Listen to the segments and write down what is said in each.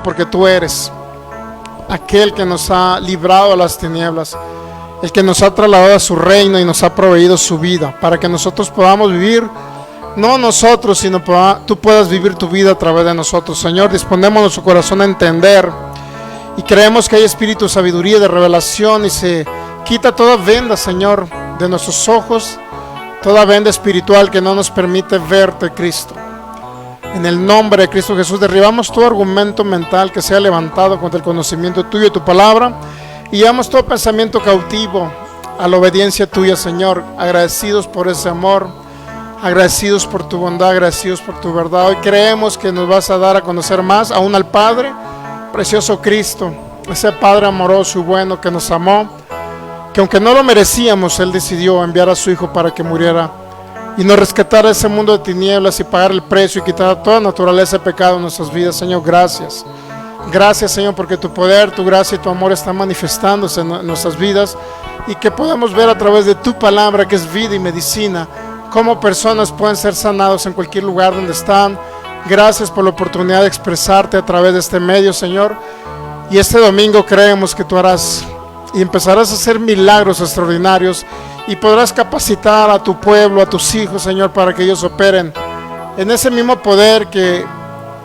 porque tú eres aquel que nos ha librado de las tinieblas, el que nos ha trasladado a su reino y nos ha proveído su vida, para que nosotros podamos vivir, no nosotros, sino tú puedas vivir tu vida a través de nosotros. Señor, disponemos nuestro corazón a entender, y creemos que hay espíritu de sabiduría, de revelación, y se quita toda venda, Señor, de nuestros ojos, toda venda espiritual que no nos permite verte, Cristo. En el nombre de Cristo Jesús, derribamos todo argumento mental que sea levantado contra el conocimiento tuyo y tu palabra, y llevamos todo pensamiento cautivo a la obediencia tuya, Señor, agradecidos por ese amor, agradecidos por tu bondad, agradecidos por tu verdad. Hoy creemos que nos vas a dar a conocer más aún al Padre, precioso Cristo, ese Padre amoroso y bueno que nos amó, que aunque no lo merecíamos, Él decidió enviar a su Hijo para que muriera y nos rescatara de ese mundo de tinieblas y pagar el precio y quitar toda naturaleza de pecado en nuestras vidas. Señor, gracias. Gracias, Señor, porque tu poder, tu gracia y tu amor están manifestándose en nuestras vidas, y que podamos ver a través de tu palabra, que es vida y medicina, cómo personas pueden ser sanados en cualquier lugar donde están. Gracias por la oportunidad de expresarte a través de este medio, Señor. Y este domingo creemos que tú harás y empezarás a hacer milagros extraordinarios, y podrás capacitar a tu pueblo, a tus hijos, Señor, para que ellos operen en ese mismo poder que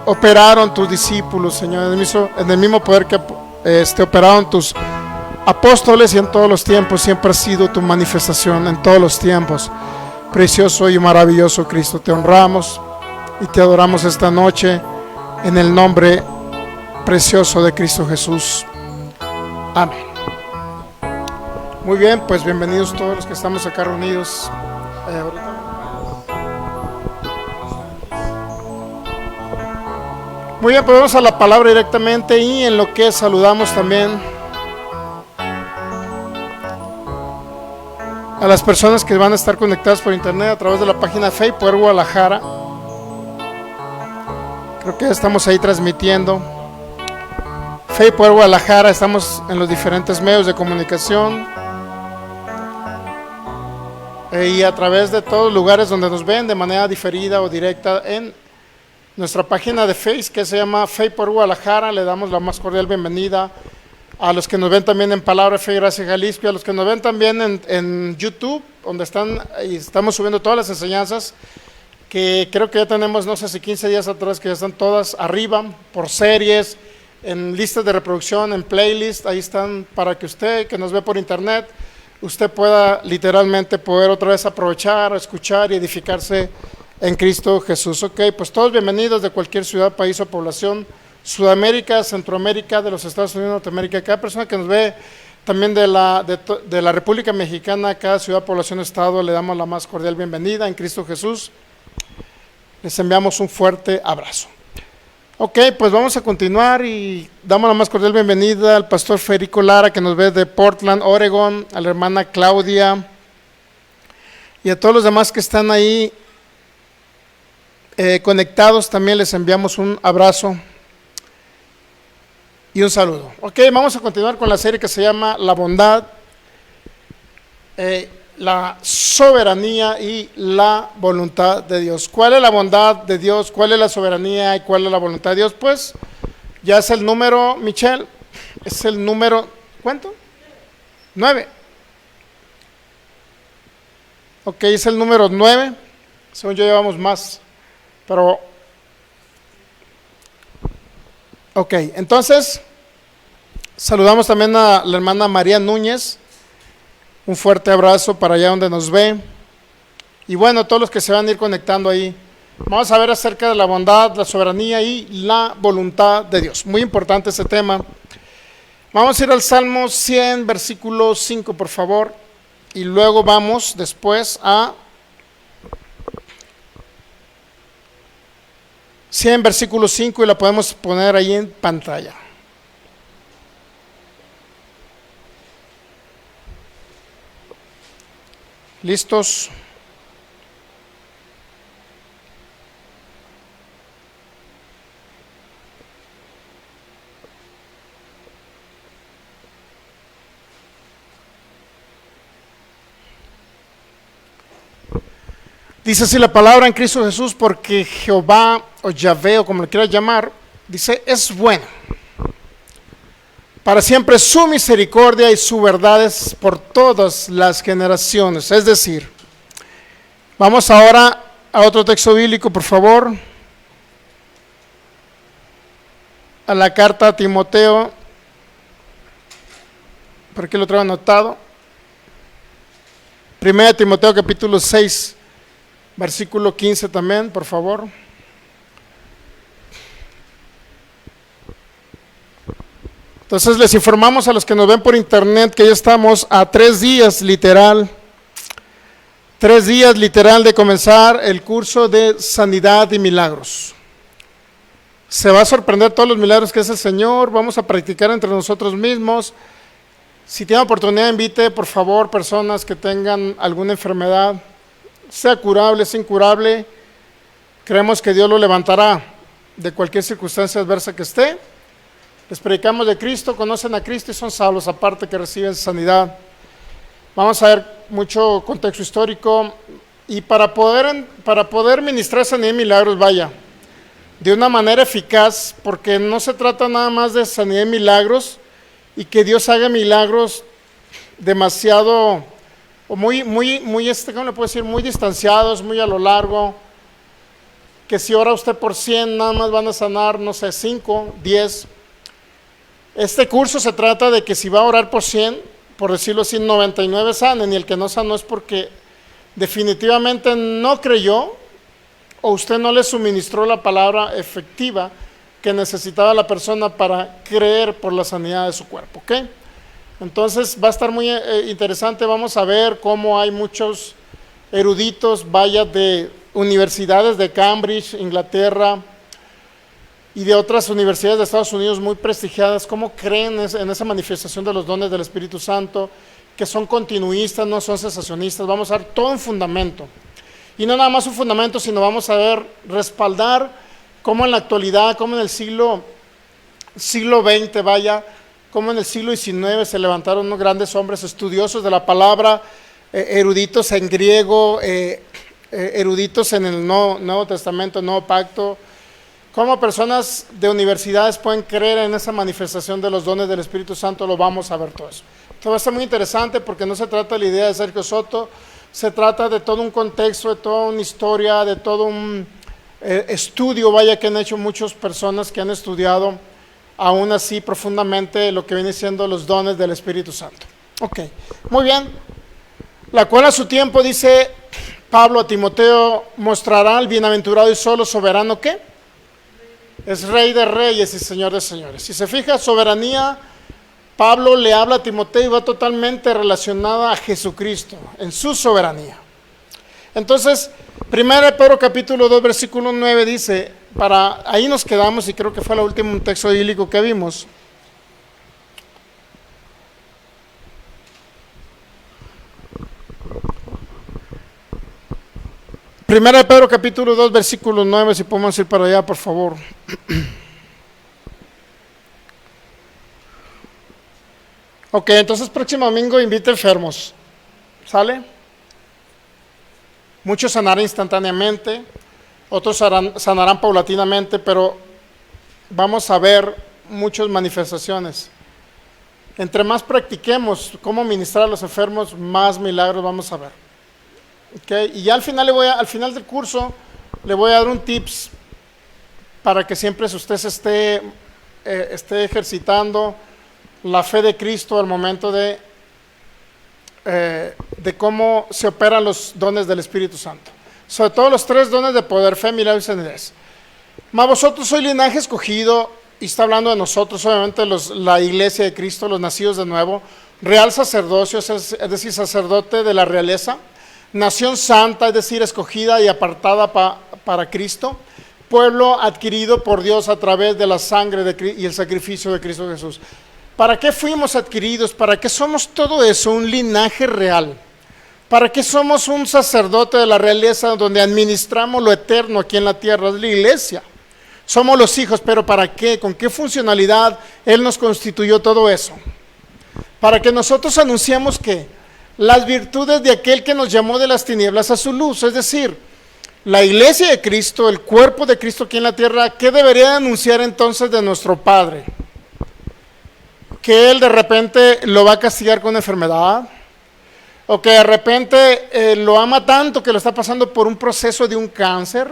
operaron tus discípulos, Señor, en el mismo poder que operaron tus apóstoles, y en todos los tiempos siempre ha sido tu manifestación, en todos los tiempos. Precioso y maravilloso Cristo, te honramos y te adoramos esta noche en el nombre precioso de Cristo Jesús. Amén. Muy bien, pues bienvenidos todos los que estamos acá reunidos. Muy bien, pues vamos a la palabra directamente, y en lo que saludamos también a las personas que van a estar conectadas por internet a través de la página Fe y Poder Guadalajara. Creo que estamos ahí transmitiendo Fe y Poder Guadalajara. Estamos en los diferentes medios de comunicación, y a través de todos los lugares donde nos ven de manera diferida o directa en nuestra página de Facebook, que se llama Fe y Poder Guadalajara. Le damos la más cordial bienvenida a los que nos ven también en Palabra, Fe y Gracia Jalisco, y a los que nos ven también en YouTube, donde estamos subiendo todas las enseñanzas, que creo que ya tenemos, no sé si 15 días atrás, que ya están todas arriba, por series, en listas de reproducción, en playlist. Ahí están para que usted, que nos ve por internet, usted pueda literalmente poder otra vez aprovechar, escuchar y edificarse en Cristo Jesús. Ok, pues todos bienvenidos de cualquier ciudad, país o población, Sudamérica, Centroamérica, de los Estados Unidos, Norteamérica. Cada persona que nos ve también de la República Mexicana, cada ciudad, población, estado, le damos la más cordial bienvenida en Cristo Jesús. Les enviamos un fuerte abrazo. Ok, pues vamos a continuar, y damos la más cordial bienvenida al pastor Federico Lara, que nos ve de Portland, Oregon, a la hermana Claudia, y a todos los demás que están ahí conectados. También les enviamos un abrazo y un saludo. Ok, vamos a continuar con la serie que se llama La bondad, la soberanía y la voluntad de Dios. ¿Cuál es la bondad de Dios? ¿Cuál es la soberanía y cuál es la voluntad de Dios? Pues ya es el número, Michelle, es el número, ¿cuánto? 9. Ok, es el número 9. Según yo llevamos más, pero ok, entonces saludamos también a la hermana María Núñez. Un fuerte abrazo para allá donde nos ve. Y bueno, todos los que se van a ir conectando ahí, vamos a ver acerca de la bondad, la soberanía y la voluntad de Dios. Muy importante ese tema. Vamos a ir al Salmo 100, versículo 5, por favor. Y luego vamos después a 100, versículo 5, y la podemos poner ahí en pantalla. ¿Listos? Dice así la palabra en Cristo Jesús: porque Jehová, o Yahvé, o como le quieras llamar, Dice, es bueno. Para siempre su misericordia y su verdad es por todas las generaciones. Es decir, vamos ahora a otro texto bíblico, por favor. A la carta a Timoteo. Por aquí lo traigo anotado. 1 Timoteo capítulo 6, versículo 15 también, por favor. Entonces les informamos a los que nos ven por internet que ya estamos a 3 días literal de comenzar el curso de sanidad y milagros. Se va a sorprender todos los milagros que hace el Señor. Vamos a practicar entre nosotros mismos. Si tienen oportunidad, invite por favor personas que tengan alguna enfermedad, sea curable, sea incurable. Creemos que Dios lo levantará de cualquier circunstancia adversa que esté. Les predicamos de Cristo, conocen a Cristo y son salvos, aparte que reciben sanidad. Vamos a ver mucho contexto histórico y para poder ministrar sanidad y milagros, vaya, de una manera eficaz, porque no se trata nada más de sanidad y milagros y que Dios haga milagros demasiado, o muy, ¿cómo le puedo decir? Muy distanciados, muy a lo largo, que si ora usted por 100, nada más van a sanar, no sé, 5, 10. Este curso se trata de que si va a orar por 100, por decirlo así, 99 sanen, y el que no sanó es porque definitivamente no creyó o usted no le suministró la palabra efectiva que necesitaba la persona para creer por la sanidad de su cuerpo, ¿ok? Entonces va a estar muy interesante. Vamos a ver cómo hay muchos eruditos, vaya, de universidades de Cambridge, Inglaterra, y de otras universidades de Estados Unidos muy prestigiadas, cómo creen en esa manifestación de los dones del Espíritu Santo, que son continuistas, no son cesacionistas. Vamos a ver todo un fundamento, y no nada más un fundamento, sino vamos a ver, respaldar cómo en la actualidad, cómo en el siglo XX, vaya, cómo en el siglo XIX se levantaron unos grandes hombres estudiosos de la palabra, eruditos en griego, eruditos en el Nuevo Testamento, Nuevo Pacto. Cómo personas de universidades pueden creer en esa manifestación de los dones del Espíritu Santo. Lo vamos a ver todo eso. Esto va a ser muy interesante porque no se trata de la idea de Sergio Soto, se trata de todo un contexto, de toda una historia, de todo un estudio, vaya, que han hecho muchas personas que han estudiado aún así profundamente lo que viene siendo los dones del Espíritu Santo. Ok, muy bien. La cual a su tiempo, dice Pablo a Timoteo, mostrará al bienaventurado y solo soberano, ¿qué? Es Rey de reyes y Señor de señores. Si se fija, soberanía, Pablo le habla a Timoteo y va totalmente relacionada a Jesucristo, en su soberanía. Entonces, 1 Pedro capítulo 2, versículo 9 dice, ahí nos quedamos y creo que fue el último texto bíblico que vimos. Primera de Pedro capítulo 2, versículo 9, si podemos ir para allá, por favor. Ok, entonces próximo domingo invite enfermos, ¿sale? Muchos sanarán instantáneamente, otros sanarán paulatinamente, pero vamos a ver muchas manifestaciones. Entre más practiquemos cómo ministrar a los enfermos, más milagros vamos a ver. Okay, y ya al final del curso le voy a dar un tips para que siempre usted se esté ejercitando la fe de Cristo al momento de cómo se operan los dones del Espíritu Santo, sobre todo los 3 dones de poder, fe, milagros y sanidad. Mas vosotros sois linaje escogido, y está hablando de nosotros, obviamente la iglesia de Cristo, los nacidos de nuevo, real sacerdocio, es decir, sacerdote de la realeza, nación santa, es decir, escogida y apartada para Cristo, pueblo adquirido por Dios a través de la sangre y el sacrificio de Cristo Jesús. ¿Para qué fuimos adquiridos? ¿Para qué somos todo eso? Un linaje real. ¿Para qué somos un sacerdote de la realeza donde administramos lo eterno aquí en la tierra? Es la iglesia. Somos los hijos, pero ¿para qué? ¿Con qué funcionalidad Él nos constituyó todo eso? Para que nosotros anunciemos que las virtudes de aquel que nos llamó de las tinieblas a su luz, es decir, La iglesia de Cristo, el cuerpo de Cristo aquí en la tierra, ¿qué debería anunciar entonces de nuestro Padre? ¿Que Él de repente lo va a castigar con enfermedad? ¿O que de repente lo ama tanto que lo está pasando por un proceso de un cáncer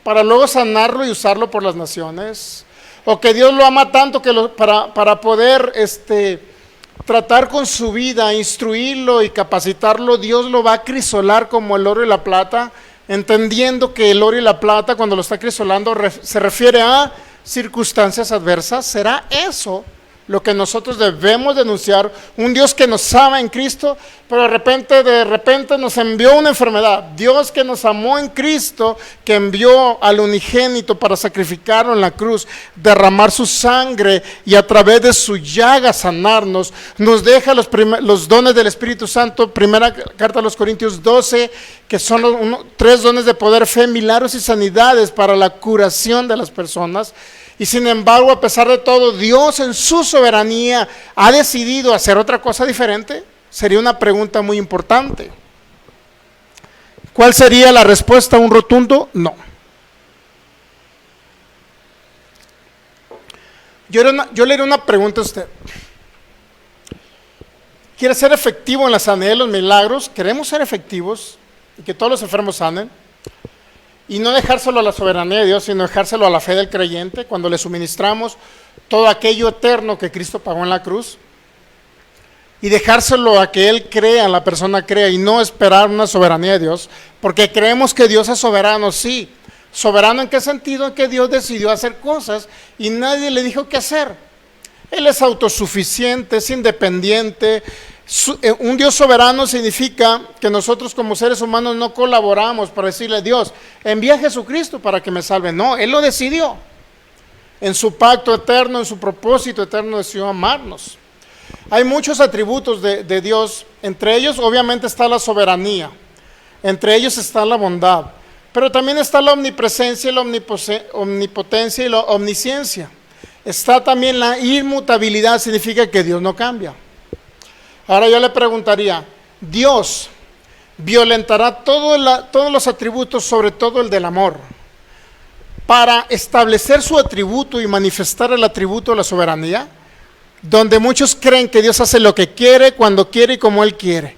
para luego sanarlo y usarlo por las naciones? ¿O que Dios lo ama tanto que para poder tratar con su vida, instruirlo y capacitarlo, Dios lo va a crisolar como el oro y la plata, entendiendo que el oro y la plata, cuando lo está crisolando, se refiere a circunstancias adversas? ¿Será eso lo que nosotros debemos denunciar? Un Dios que nos ama en Cristo, pero de repente nos envió una enfermedad. Dios que nos amó en Cristo, que envió al unigénito para sacrificarlo en la cruz, derramar su sangre y a través de su llaga sanarnos, nos deja los dones del Espíritu Santo. Primera carta a los Corintios 12, que son 3 dones de poder, fe, milagros y sanidades para la curación de las personas. Y sin embargo, a pesar de todo, Dios en su soberanía ha decidido hacer otra cosa diferente. Sería una pregunta muy importante. ¿Cuál sería la respuesta? ¿Un rotundo no? Yo le haré una pregunta a usted. ¿Quiere ser efectivo en la sanidad de los milagros? ¿Queremos ser efectivos y que todos los enfermos sanen? Y no dejárselo a la soberanía de Dios, sino dejárselo a la fe del creyente, cuando le suministramos todo aquello eterno que Cristo pagó en la cruz, y dejárselo a que Él crea, la persona crea, y no esperar una soberanía de Dios, porque creemos que Dios es soberano. Sí, soberano ¿en qué sentido? En que Dios decidió hacer cosas y nadie le dijo qué hacer. Él es autosuficiente, es independiente. Un Dios soberano significa que nosotros como seres humanos no colaboramos para decirle: Dios, envía a Jesucristo para que me salve. No, Él lo decidió. En su pacto eterno, en su propósito eterno, decidió amarnos. Hay muchos atributos de Dios, entre ellos obviamente está la soberanía, entre ellos está la bondad, pero también está la omnipresencia, la omnipotencia y la omnisciencia. Está también la inmutabilidad, significa que Dios no cambia. Ahora yo le preguntaría, ¿Dios violentará todos los atributos, sobre todo el del amor, para establecer su atributo y manifestar el atributo de la soberanía? Donde muchos creen que Dios hace lo que quiere, cuando quiere y como Él quiere.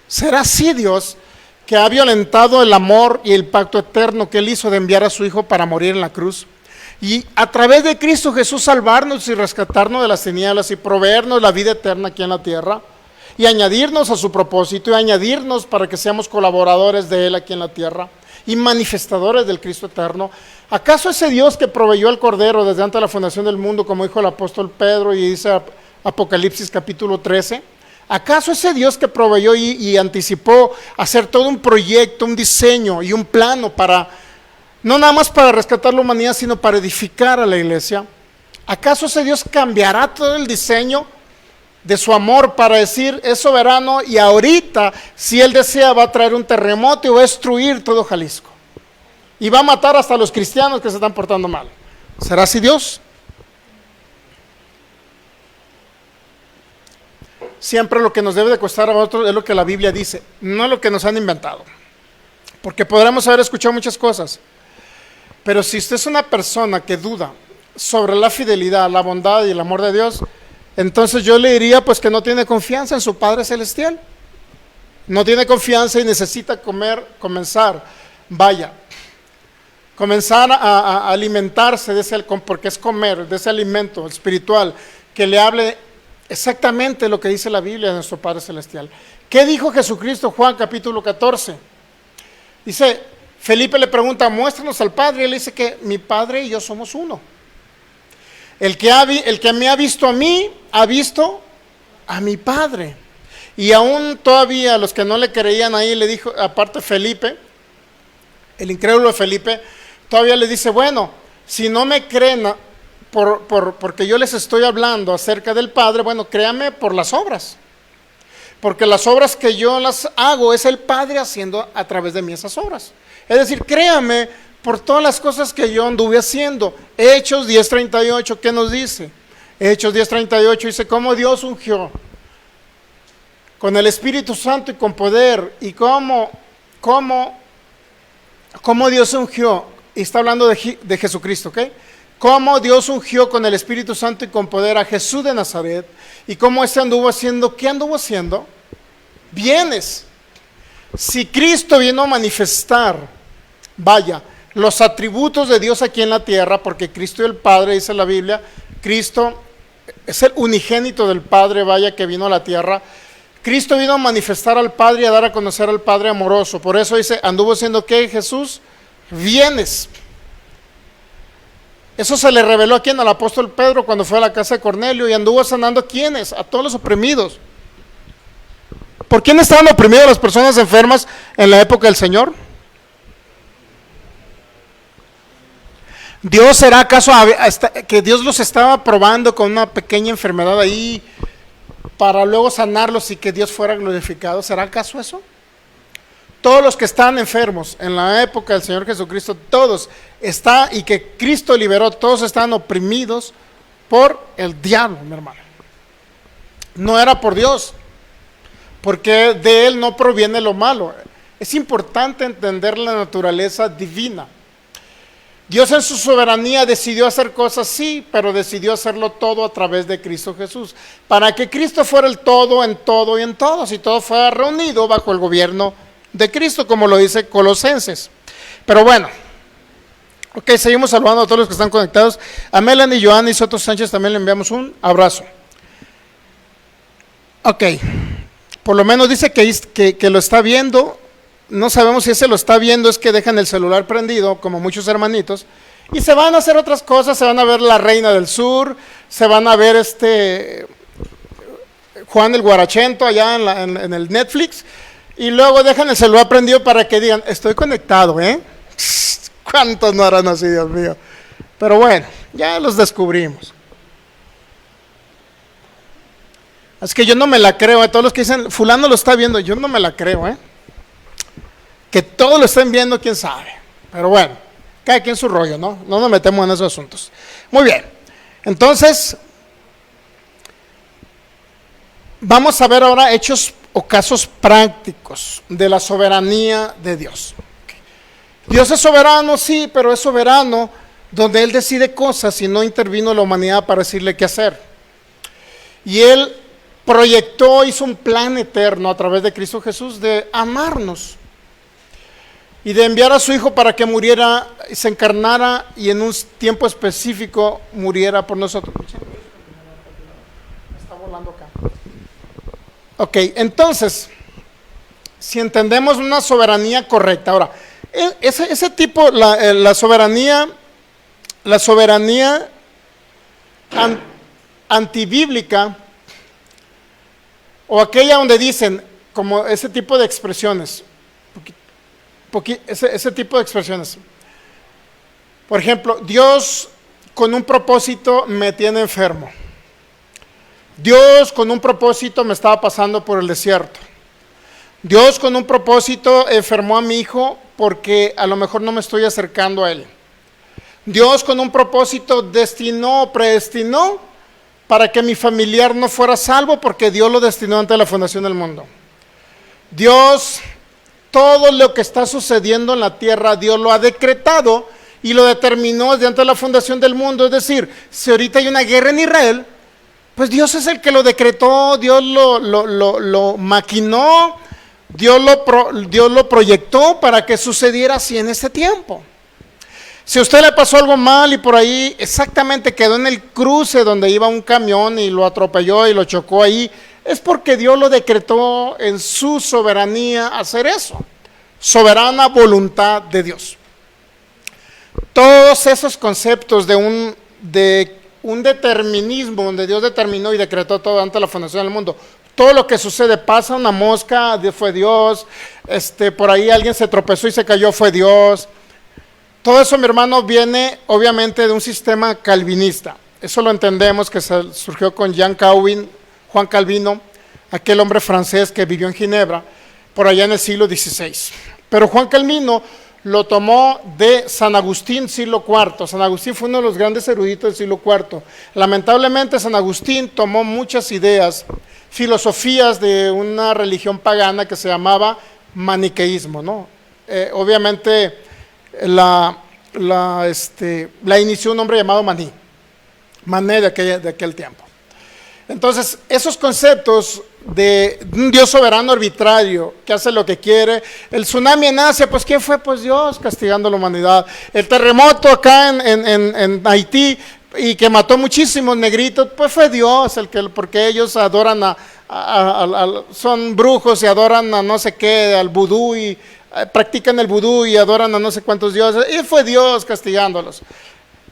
¿Será así Dios, que ha violentado el amor y el pacto eterno que Él hizo de enviar a su Hijo para morir en la cruz? Y a través de Cristo Jesús salvarnos y rescatarnos de las tinieblas y proveernos la vida eterna aquí en la tierra, y añadirnos a su propósito, y añadirnos para que seamos colaboradores de Él aquí en la tierra y manifestadores del Cristo eterno. ¿Acaso ese Dios que proveyó al Cordero desde antes de la fundación del mundo, como dijo el apóstol Pedro y dice Apocalipsis capítulo 13, acaso ese Dios que proveyó y anticipó hacer todo un proyecto, un diseño y un plano para, no nada más para rescatar la humanidad, sino para edificar a la iglesia? ¿Acaso ese Dios cambiará todo el diseño de su amor para decir es soberano y ahorita, si Él desea, va a traer un terremoto y va a destruir todo Jalisco y va a matar hasta a los cristianos que se están portando mal? ¿Será así Dios? Siempre lo que nos debe de costar a nosotros es lo que la Biblia dice, no lo que nos han inventado, porque podremos haber escuchado muchas cosas, pero si usted es una persona que duda sobre la fidelidad, la bondad y el amor de Dios, entonces yo le diría pues que no tiene confianza en su Padre Celestial, no tiene confianza y necesita comenzar a alimentarse de ese, porque es comer, de ese alimento espiritual que le hable exactamente lo que dice la Biblia de nuestro Padre Celestial. ¿Qué dijo Jesucristo? Juan capítulo 14. Dice, Felipe le pregunta, muéstranos al Padre, y él dice que mi Padre y yo somos uno. El que me ha visto a mí, ha visto a mi Padre. Y aún todavía los que no le creían ahí, le dijo, aparte Felipe, el incrédulo de Felipe, todavía le dice, bueno, si no me creen porque yo les estoy hablando acerca del Padre, bueno, créanme por las obras. Porque las obras que yo las hago es el Padre haciendo a través de mí esas obras. Es decir, créanme por todas las cosas que yo anduve haciendo. Hechos 10:38, ¿qué nos dice? Hechos 10:38 dice, cómo Dios ungió con el Espíritu Santo y con poder, y cómo cómo Dios ungió, y está hablando de Jesucristo, ¿ok? Cómo Dios ungió con el Espíritu Santo y con poder a Jesús de Nazaret, y cómo este anduvo haciendo, ¿qué anduvo haciendo? Bienes. Si Cristo vino a manifestar, vaya, los atributos de Dios aquí en la tierra, porque Cristo y el Padre, dice la Biblia, Cristo es el unigénito del Padre, vaya, que vino a la tierra. Cristo vino a manifestar al Padre y a dar a conocer al Padre amoroso. Por eso dice, anduvo haciendo ¿qué, Jesús? Bienes. Eso se le reveló a quién, al apóstol Pedro, cuando fue a la casa de Cornelio, y anduvo sanando a quiénes, a todos los oprimidos. ¿Por quién estaban oprimidas las personas enfermas en la época del Señor? ¿Dios será acaso que Dios los estaba probando con una pequeña enfermedad ahí para luego sanarlos y que Dios fuera glorificado? ¿Será acaso eso? Todos los que están enfermos en la época del Señor Jesucristo, todos y que Cristo liberó, todos están oprimidos por el diablo, mi hermano. No era por Dios, porque de Él no proviene lo malo. Es importante entender la naturaleza divina. Dios en su soberanía decidió hacer cosas, sí, pero decidió hacerlo todo a través de Cristo Jesús, para que Cristo fuera el todo en todo y en todos, y todo fuera reunido bajo el gobierno de Cristo, como lo dice Colosenses. Pero bueno, ok, seguimos saludando a todos los que están conectados. A Melanie, Joanny y Soto Sánchez también le enviamos un abrazo. Ok, por lo menos dice que lo está viendo. No sabemos si ese lo está viendo, es que dejan el celular prendido, como muchos hermanitos, y se van a hacer otras cosas. Se van a ver La Reina del Sur, se van a ver Juan el Guarachento allá en el Netflix, y luego dejan el celular prendido para que digan, estoy conectado, ¿cuántos no harán así, Dios mío? Pero bueno, ya los descubrimos. Es que yo no me la creo, todos los que dicen, fulano lo está viendo, yo no me la creo, que todos lo estén viendo, quién sabe. Pero bueno, cada quien su rollo, ¿no? No nos metemos en esos asuntos. Muy bien, entonces vamos a ver ahora hechos o casos prácticos de la soberanía de Dios. Dios es soberano, sí, pero es soberano donde Él decide cosas y no intervino la humanidad para decirle qué hacer. Y Él hizo un plan eterno a través de Cristo Jesús de amarnos y de enviar a su Hijo para que muriera, se encarnara y en un tiempo específico muriera por nosotros. Está volando acá. Ok, entonces, si entendemos una soberanía correcta, ahora, ese tipo, la soberanía antibíblica, o aquella donde dicen, como ese tipo de expresiones, ese tipo de expresiones. Por ejemplo, Dios con un propósito me tiene enfermo. Dios con un propósito me estaba pasando por el desierto. Dios con un propósito enfermó a mi hijo porque a lo mejor no me estoy acercando a Él. Dios con un propósito predestinó para que mi familiar no fuera salvo porque Dios lo destinó antes de la fundación del mundo. Dios, todo lo que está sucediendo en la tierra, Dios lo ha decretado y lo determinó desde antes de la fundación del mundo. Es decir, si ahorita hay una guerra en Israel, pues Dios es el que lo decretó, Dios lo maquinó, Dios lo proyectó para que sucediera así en este tiempo. Si a usted le pasó algo mal y por ahí exactamente quedó en el cruce donde iba un camión y lo atropelló y lo chocó ahí, es porque Dios lo decretó en su soberanía hacer eso. Soberana voluntad de Dios. Todos esos conceptos de un determinismo donde Dios determinó y decretó todo antes de la fundación del mundo. Todo lo que sucede, pasa una mosca, fue Dios, por ahí alguien se tropezó y se cayó, fue Dios. Todo eso, mi hermano, viene obviamente de un sistema calvinista. Eso lo entendemos, que surgió con Juan Calvino, aquel hombre francés que vivió en Ginebra, por allá en el siglo XVI. Pero Juan Calvino lo tomó de San Agustín, siglo IV. San Agustín fue uno de los grandes eruditos del siglo IV. Lamentablemente, San Agustín tomó muchas ideas, filosofías de una religión pagana que se llamaba maniqueísmo, ¿no? Obviamente, la inició un hombre llamado Mané de aquel tiempo. Entonces, esos conceptos de un Dios soberano arbitrario que hace lo que quiere. El tsunami en Asia, pues ¿quién fue? Pues Dios castigando a la humanidad. El terremoto acá en Haití y que mató muchísimos negritos, pues fue Dios porque ellos adoran son brujos y adoran a no sé qué, al vudú y practican el vudú y adoran a no sé cuántos dioses, y fue Dios castigándolos.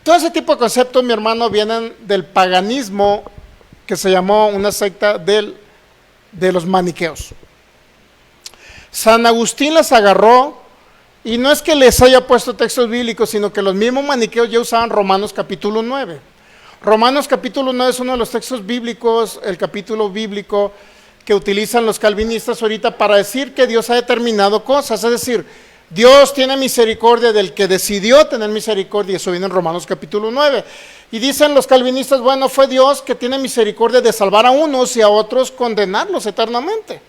Todo ese tipo de conceptos, mi hermano, vienen del paganismo, que se llamó una secta de los maniqueos. San Agustín las agarró, y no es que les haya puesto textos bíblicos, sino que los mismos maniqueos ya usaban Romanos capítulo 9. Romanos capítulo 9 es uno de los textos bíblicos, el capítulo bíblico que utilizan los calvinistas ahorita para decir que Dios ha determinado cosas, es decir, Dios tiene misericordia del que decidió tener misericordia, y eso viene en Romanos capítulo 9. Y dicen los calvinistas, bueno, fue Dios que tiene misericordia de salvar a unos y a otros condenarlos eternamente.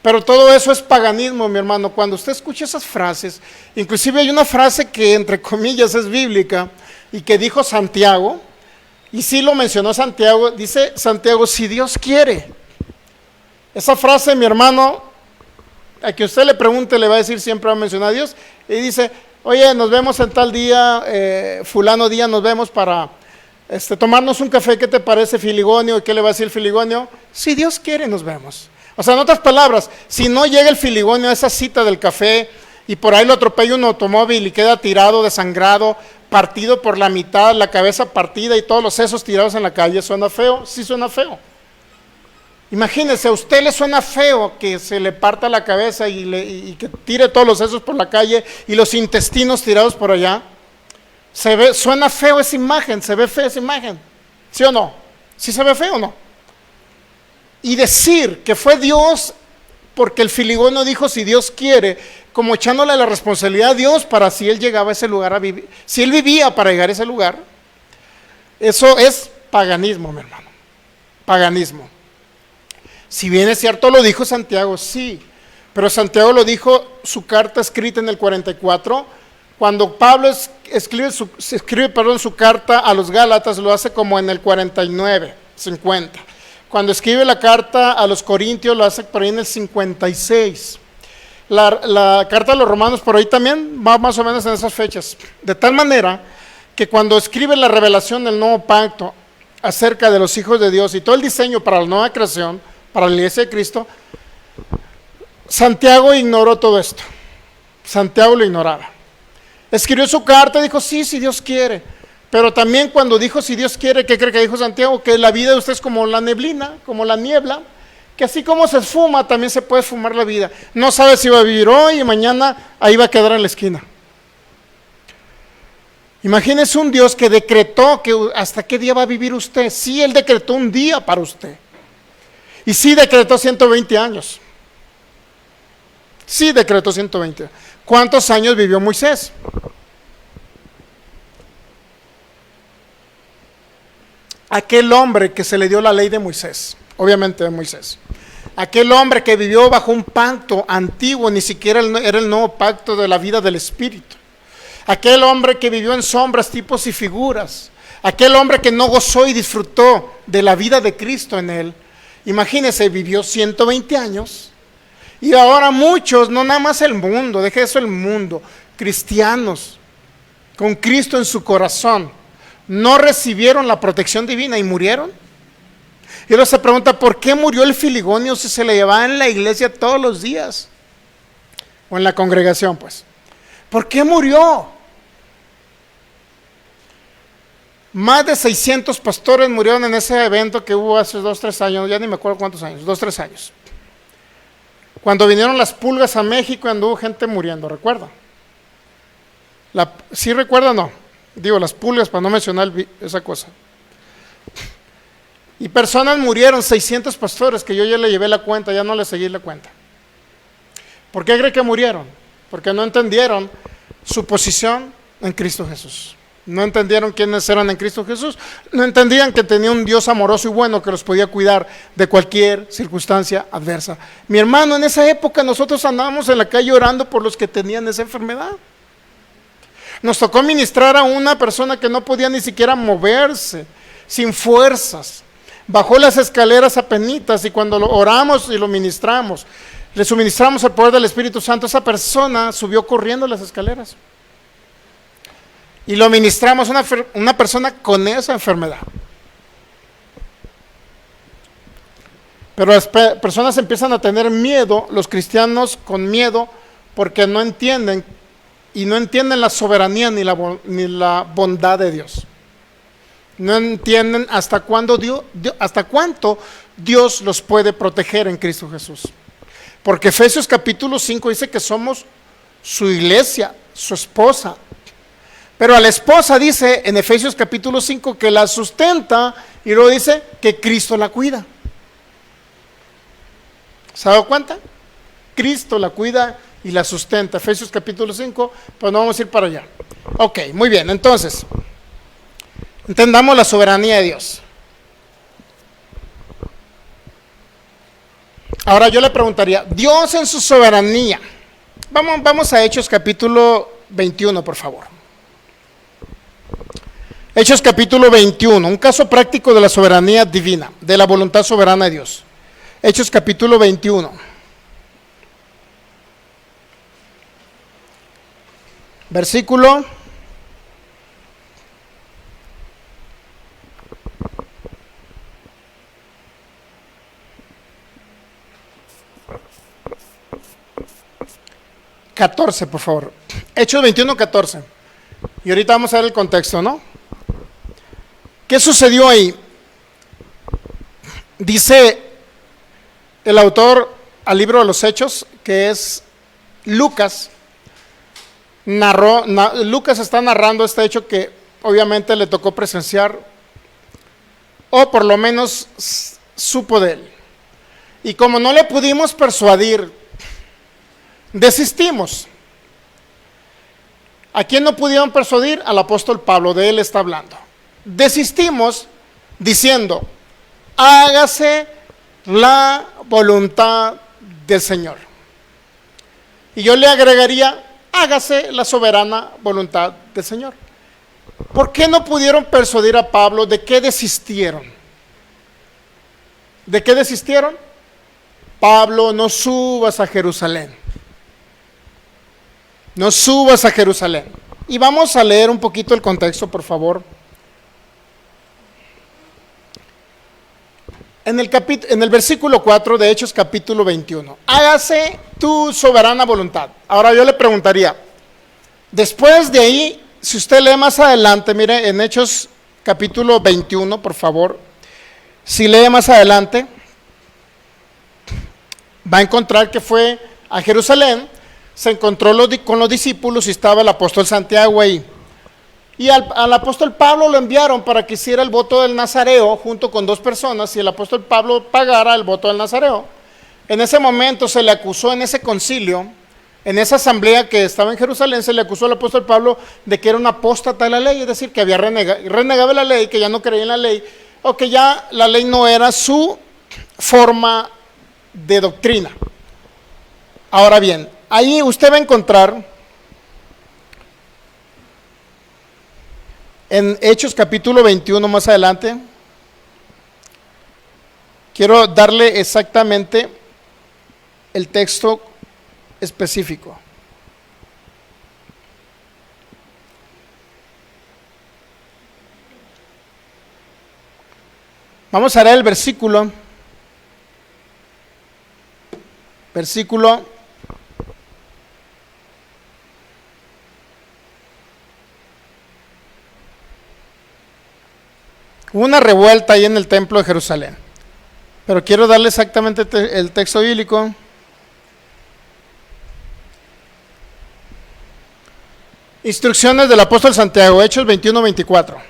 Pero todo eso es paganismo, mi hermano. Cuando usted escucha esas frases, inclusive hay una frase que entre comillas es bíblica y que dijo Santiago, y sí lo mencionó Santiago, dice Santiago, si Dios quiere. Esa frase, mi hermano, a que usted le pregunte, le va a decir, siempre va a mencionar a Dios, y dice, oye, nos vemos en tal día, fulano día, nos vemos para tomarnos un café, ¿qué te parece, Filigonio? ¿Y qué le va a decir el Filigonio? Si Dios quiere, nos vemos. O sea, en otras palabras, si no llega el Filigonio a esa cita del café, y por ahí lo atropella un automóvil y queda tirado, desangrado, partido por la mitad, la cabeza partida y todos los sesos tirados en la calle, ¿suena feo? Sí suena feo. Imagínense, a usted le suena feo que se le parta la cabeza y que tire todos los sesos por la calle y los intestinos tirados por allá. Suena feo esa imagen, se ve fea esa imagen, ¿sí o no? ¿Sí se ve feo o no? Y decir que fue Dios porque el Filigonio dijo si Dios quiere, como echándole la responsabilidad a Dios para si él llegaba a ese lugar a vivir, si él vivía para llegar a ese lugar, eso es paganismo, mi hermano, paganismo. Si bien es cierto, lo dijo Santiago, sí, pero Santiago lo dijo, su carta escrita en el 44, cuando Pablo escribe su carta a los Gálatas, lo hace como en el 49, 50. Cuando escribe la carta a los Corintios, lo hace por ahí en el 56. La carta a los Romanos por ahí también va más o menos en esas fechas. De tal manera que cuando escribe la revelación del nuevo pacto acerca de los hijos de Dios y todo el diseño para la nueva creación, para la iglesia de Cristo, Santiago ignoró todo esto. Santiago lo ignoraba. Escribió su carta y dijo, sí, si Dios quiere. Pero también cuando dijo, si Dios quiere, ¿qué cree que dijo Santiago? Que la vida de usted es como la neblina, como la niebla, que así como se esfuma, también se puede esfumar la vida. No sabe si va a vivir hoy y mañana ahí va a quedar en la esquina. Imagínese un Dios que decretó que hasta qué día va a vivir usted. Sí, Él decretó un día para usted. Y sí decretó 120 años. Sí decretó 120. ¿Cuántos años vivió Moisés? Aquel hombre que se le dio la ley de Moisés, obviamente de Moisés. Aquel hombre que vivió bajo un pacto antiguo, ni siquiera era el nuevo pacto de la vida del Espíritu. Aquel hombre que vivió en sombras, tipos y figuras. Aquel hombre que no gozó y disfrutó de la vida de Cristo en él. Imagínense, vivió 120 años y ahora muchos, no nada más el mundo, deje eso el mundo, cristianos con Cristo en su corazón, no recibieron la protección divina y murieron. Y luego se pregunta, ¿por qué murió el Filigonio si se le llevaba en la iglesia todos los días? O en la congregación, pues. ¿Por qué murió? Más de 600 pastores murieron en ese evento que hubo hace 2, 3 años, ya ni me acuerdo cuántos años, 2, 3 años. Cuando vinieron las pulgas a México y anduvo gente muriendo, ¿recuerda? ¿Sí recuerda o no? Digo, las pulgas para no mencionar esa cosa. Y personas murieron, 600 pastores, que yo ya le llevé la cuenta, ya no le seguí la cuenta. ¿Por qué cree que murieron? Porque no entendieron su posición en Cristo Jesús. No entendieron quiénes eran en Cristo Jesús. No entendían que tenía un Dios amoroso y bueno que los podía cuidar de cualquier circunstancia adversa. Mi hermano, en esa época nosotros andábamos en la calle orando por los que tenían esa enfermedad. Nos tocó ministrar a una persona que no podía ni siquiera moverse, sin fuerzas. Bajó las escaleras apenitas, y cuando lo oramos y lo ministramos, le suministramos el poder del Espíritu Santo, esa persona subió corriendo las escaleras. Y lo ministramos a una persona con esa enfermedad. Pero las personas empiezan a tener miedo, los cristianos con miedo, porque no entienden, y no entienden la soberanía ni la bondad de Dios. No entienden hasta cuánto Dios los puede proteger en Cristo Jesús. Porque Efesios capítulo 5 dice que somos su iglesia, su esposa. Pero a la esposa dice en Efesios capítulo 5 que la sustenta, y luego dice que Cristo la cuida. ¿Se ha dado cuenta? Cristo la cuida y la sustenta. Efesios capítulo 5, pues no vamos a ir para allá. Ok, muy bien, entonces, entendamos la soberanía de Dios. Ahora yo le preguntaría, Dios en su soberanía, vamos a Hechos capítulo 21, por favor. Hechos capítulo 21, un caso práctico de la soberanía divina, de la voluntad soberana de Dios. Hechos capítulo 21. Versículo 14, por favor. Hechos 21, 14. Y ahorita vamos a ver el contexto, ¿no? ¿Qué sucedió ahí? Dice el autor al libro de los Hechos, que es Lucas, Lucas está narrando este hecho que obviamente le tocó presenciar, o por lo menos supo de él. Y como no le pudimos persuadir, desistimos. ¿A quién no pudieron persuadir? Al apóstol Pablo, de él está hablando. Desistimos diciendo, hágase la voluntad del Señor. Y yo le agregaría, hágase la soberana voluntad del Señor. ¿Por qué no pudieron persuadir a Pablo? ¿De qué desistieron? ¿De qué desistieron? Pablo, no subas a Jerusalén. No subas a Jerusalén. Y vamos a leer un poquito el contexto, por favor. En el versículo 4 de Hechos capítulo 21. Hágase tu soberana voluntad. Ahora yo le preguntaría, después de ahí, si usted lee más adelante, mire, en Hechos capítulo 21, por favor, si lee más adelante, va a encontrar que fue a Jerusalén, se encontró con los discípulos y estaba el apóstol Santiago ahí. Y al apóstol Pablo lo enviaron para que hiciera el voto del Nazareo junto con dos personas, y el apóstol Pablo pagara el voto del Nazareo. En ese momento se le acusó, en ese concilio, en esa asamblea que estaba en Jerusalén, se le acusó al apóstol Pablo de que era un apóstata de la ley, es decir, que había renegado la ley, que ya no creía en la ley, o que ya la ley no era su forma de doctrina. Ahora bien, ahí usted va a encontrar en Hechos capítulo 21 más adelante, quiero darle exactamente el texto específico. Vamos a leer el versículo 'Hubo una revuelta ahí en el templo de Jerusalén, pero quiero darle exactamente el texto bíblico. Instrucciones del apóstol Santiago, Hechos 21, 24.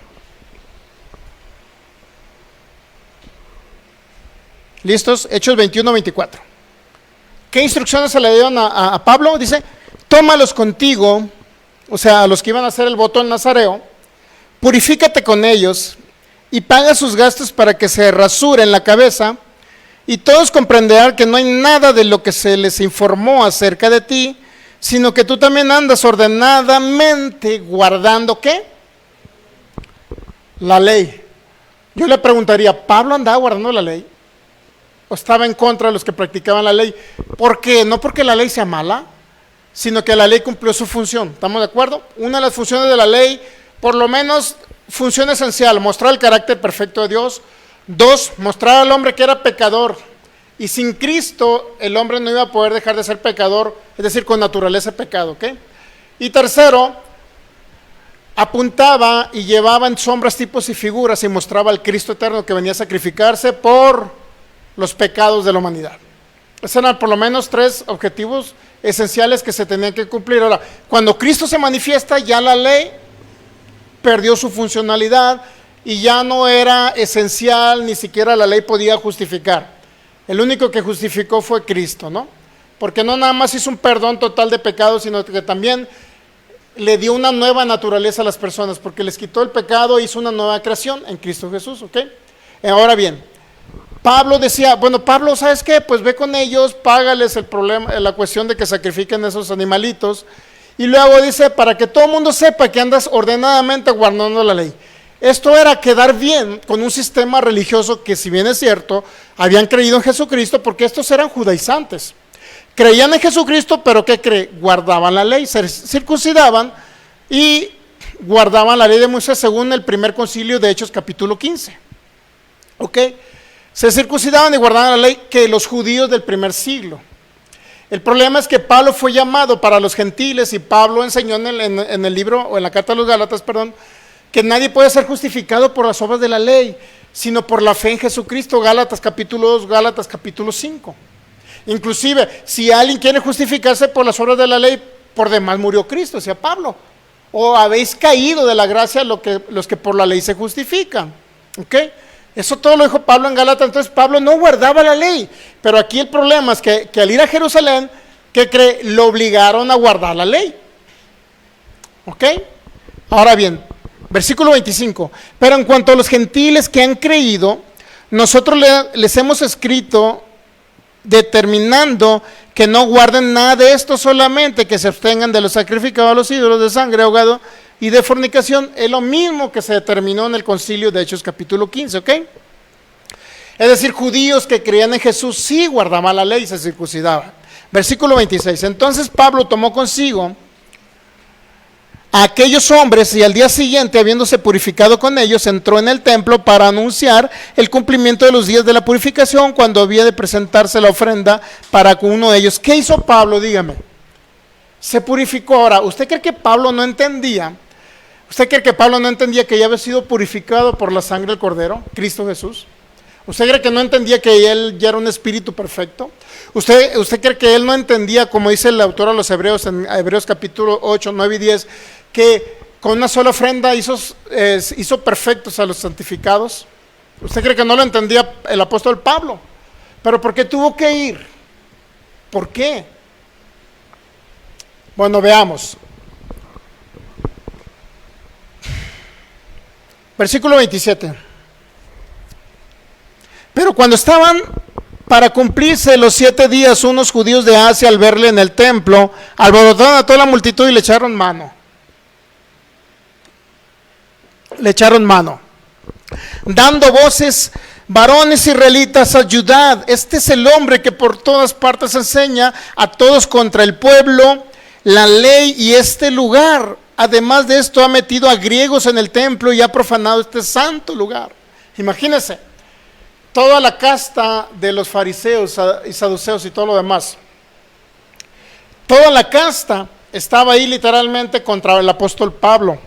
¿Listos? Hechos 21, 24. ¿Qué instrucciones se le dieron a Pablo? Dice, tómalos contigo, o sea, a los que iban a hacer el voto del Nazareo, purifícate con ellos y paga sus gastos para que se rasuren la cabeza, y todos comprenderán que no hay nada de lo que se les informó acerca de ti sino que tú también andas ordenadamente guardando ¿qué? La ley. Yo le preguntaría, ¿Pablo andaba guardando la ley? ¿O estaba en contra de los que practicaban la ley? ¿Por qué? No porque la ley sea mala, sino que la ley cumplió su función. ¿Estamos de acuerdo? Una de las funciones de la ley, por lo menos función esencial, mostrar el carácter perfecto de Dios. 2, mostrar al hombre que era pecador. Y sin Cristo el hombre no iba a poder dejar de ser pecador, es decir, con naturaleza de pecado, ¿ok? Y 3, apuntaba y llevaba en sombras, tipos y figuras y mostraba al Cristo eterno que venía a sacrificarse por los pecados de la humanidad. Esos eran por lo menos 3 objetivos esenciales que se tenían que cumplir. Ahora, cuando Cristo se manifiesta, ya la ley perdió su funcionalidad y ya no era esencial, ni siquiera la ley podía justificar. El único que justificó fue Cristo, ¿no? Porque no nada más hizo un perdón total de pecados, sino que también le dio una nueva naturaleza a las personas, porque les quitó el pecado e hizo una nueva creación en Cristo Jesús, ¿ok? Ahora bien, Pablo decía, bueno, Pablo, ¿sabes qué? Pues ve con ellos, págales el problema, la cuestión de que sacrifiquen esos animalitos, y luego dice, para que todo el mundo sepa que andas ordenadamente guardando la ley. Esto era quedar bien con un sistema religioso que, si bien es cierto, habían creído en Jesucristo, porque estos eran judaizantes. Creían en Jesucristo, pero ¿qué cree? Guardaban la ley, se circuncidaban y guardaban la ley de Moisés según el primer concilio de Hechos capítulo 15. ¿Ok? Se circuncidaban y guardaban la ley que los judíos del primer siglo. El problema es que Pablo fue llamado para los gentiles y Pablo enseñó en el libro, o en la carta a los Gálatas, perdón, que nadie puede ser justificado por las obras de la ley, sino por la fe en Jesucristo. Gálatas capítulo 2, Gálatas capítulo 5. Inclusive, si alguien quiere justificarse por las obras de la ley, por demás murió Cristo, decía Pablo. O habéis caído de la gracia los que por la ley se justifican. ¿Ok? Eso todo lo dijo Pablo en Gálatas. Entonces Pablo no guardaba la ley. Pero aquí el problema es que al ir a Jerusalén, ¿qué cree? Lo obligaron a guardar la ley. ¿Ok? Ahora bien, versículo 25. Pero en cuanto a los gentiles que han creído, nosotros les hemos escrito determinando que no guarden nada de esto, solamente que se abstengan de lo sacrificado a los ídolos, de sangre, ahogado y de fornicación. Es lo mismo que se determinó en el concilio de Hechos capítulo 15, ¿ok? Es decir, judíos que creían en Jesús sí guardaban la ley y se circuncidaban. Versículo 26. Entonces Pablo tomó consigo a aquellos hombres y al día siguiente, habiéndose purificado con ellos, entró en el templo para anunciar el cumplimiento de los días de la purificación, cuando había de presentarse la ofrenda para uno de ellos. ¿Qué hizo Pablo? Dígame. Se purificó. Ahora, ¿usted cree que Pablo no entendía? ¿Usted cree que Pablo no entendía que ya había sido purificado por la sangre del Cordero, Cristo Jesús? ¿Usted cree que no entendía que él ya era un espíritu perfecto? ¿Usted cree que él no entendía, como dice el autor a los Hebreos, en Hebreos capítulo 8, 9 y 10, que con una sola ofrenda hizo perfectos a los santificados? ¿Usted cree que no lo entendía el apóstol Pablo? ¿Pero por qué tuvo que ir? ¿Por qué? Bueno, veamos. Versículo 27. Pero cuando estaban para cumplirse los 7 días, unos judíos de Asia, al verle en el templo, alborotaron a toda la multitud y le echaron mano. Dando voces: varones israelitas, ayudad. Este es el hombre que por todas partes enseña a todos contra el pueblo, la ley y este lugar. Además de esto, ha metido a griegos en el templo y ha profanado este santo lugar. Imagínense, toda la casta de los fariseos y saduceos y todo lo demás, toda la casta estaba ahí literalmente contra el apóstol Pablo,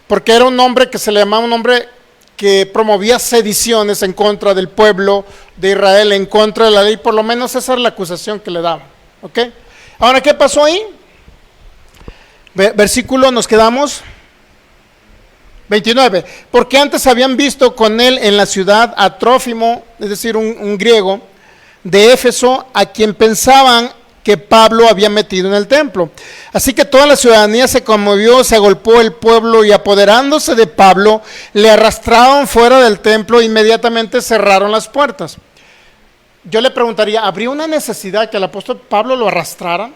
porque era un hombre que se le llamaba un hombre que promovía sediciones en contra del pueblo de Israel, en contra de la ley. Por lo menos esa era la acusación que le daban. ¿Ok? Ahora, ¿qué pasó ahí? Versículo, nos quedamos 29. Porque antes habían visto con él en la ciudad a Trófimo, es decir, un griego de Éfeso, a quien pensaban que Pablo había metido en el templo. Así que toda la ciudadanía se conmovió, se agolpó el pueblo, y apoderándose de Pablo, le arrastraron fuera del templo e inmediatamente cerraron las puertas. Yo le preguntaría, ¿habría una necesidad que el apóstol Pablo lo arrastrara?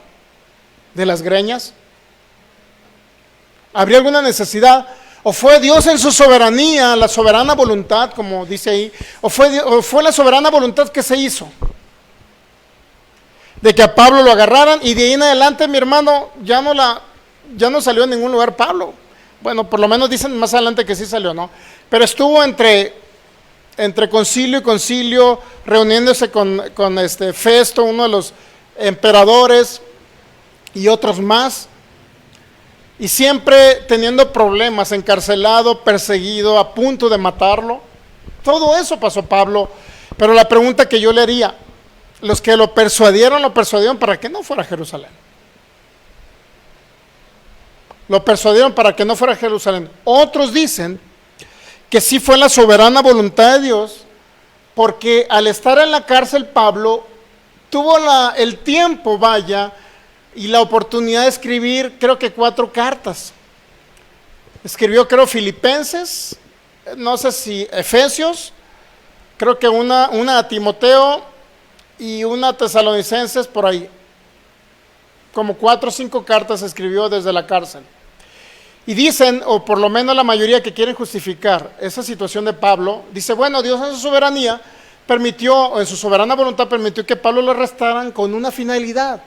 de las greñas? ¿Habría alguna necesidad? ¿O fue Dios en su soberanía, la soberana voluntad, como dice ahí? ¿O fue la soberana voluntad que se hizo? De que a Pablo lo agarraran y de ahí en adelante, mi hermano, ya no salió en ningún lugar Pablo. Bueno, por lo menos dicen más adelante que sí salió, ¿no? Pero estuvo entre concilio y concilio, reuniéndose con Festo, uno de los emperadores, y otros más. Y siempre teniendo problemas, encarcelado, perseguido, a punto de matarlo. Todo eso pasó Pablo. Pero la pregunta que yo le haría, los que lo persuadieron para que no fuera a Jerusalén. Lo persuadieron para que no fuera a Jerusalén. Otros dicen que sí fue la soberana voluntad de Dios, porque al estar en la cárcel Pablo tuvo el tiempo, y la oportunidad de escribir, creo que 4 cartas. Escribió, creo, Filipenses, no sé si Efesios, creo que una a Timoteo y una a Tesalonicenses, por ahí. Como 4 o 5 cartas escribió desde la cárcel. Y dicen, o por lo menos la mayoría que quieren justificar esa situación de Pablo, dice, bueno, Dios en su soberanía en su soberana voluntad permitió que Pablo lo arrestaran con una finalidad.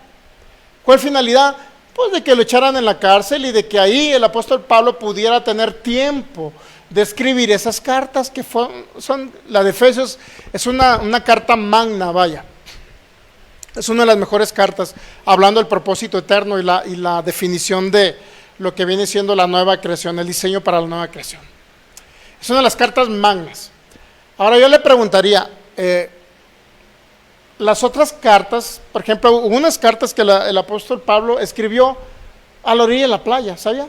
¿Cuál finalidad? Pues de que lo echaran en la cárcel y de que ahí el apóstol Pablo pudiera tener tiempo de escribir esas cartas que son la de Efesios, es una carta magna, es una de las mejores cartas, hablando del propósito eterno y la definición de lo que viene siendo la nueva creación, el diseño para la nueva creación. Es una de las cartas magnas. Ahora yo le preguntaría, las otras cartas, por ejemplo, hubo unas cartas que el apóstol Pablo escribió a la orilla de la playa, ¿sabía?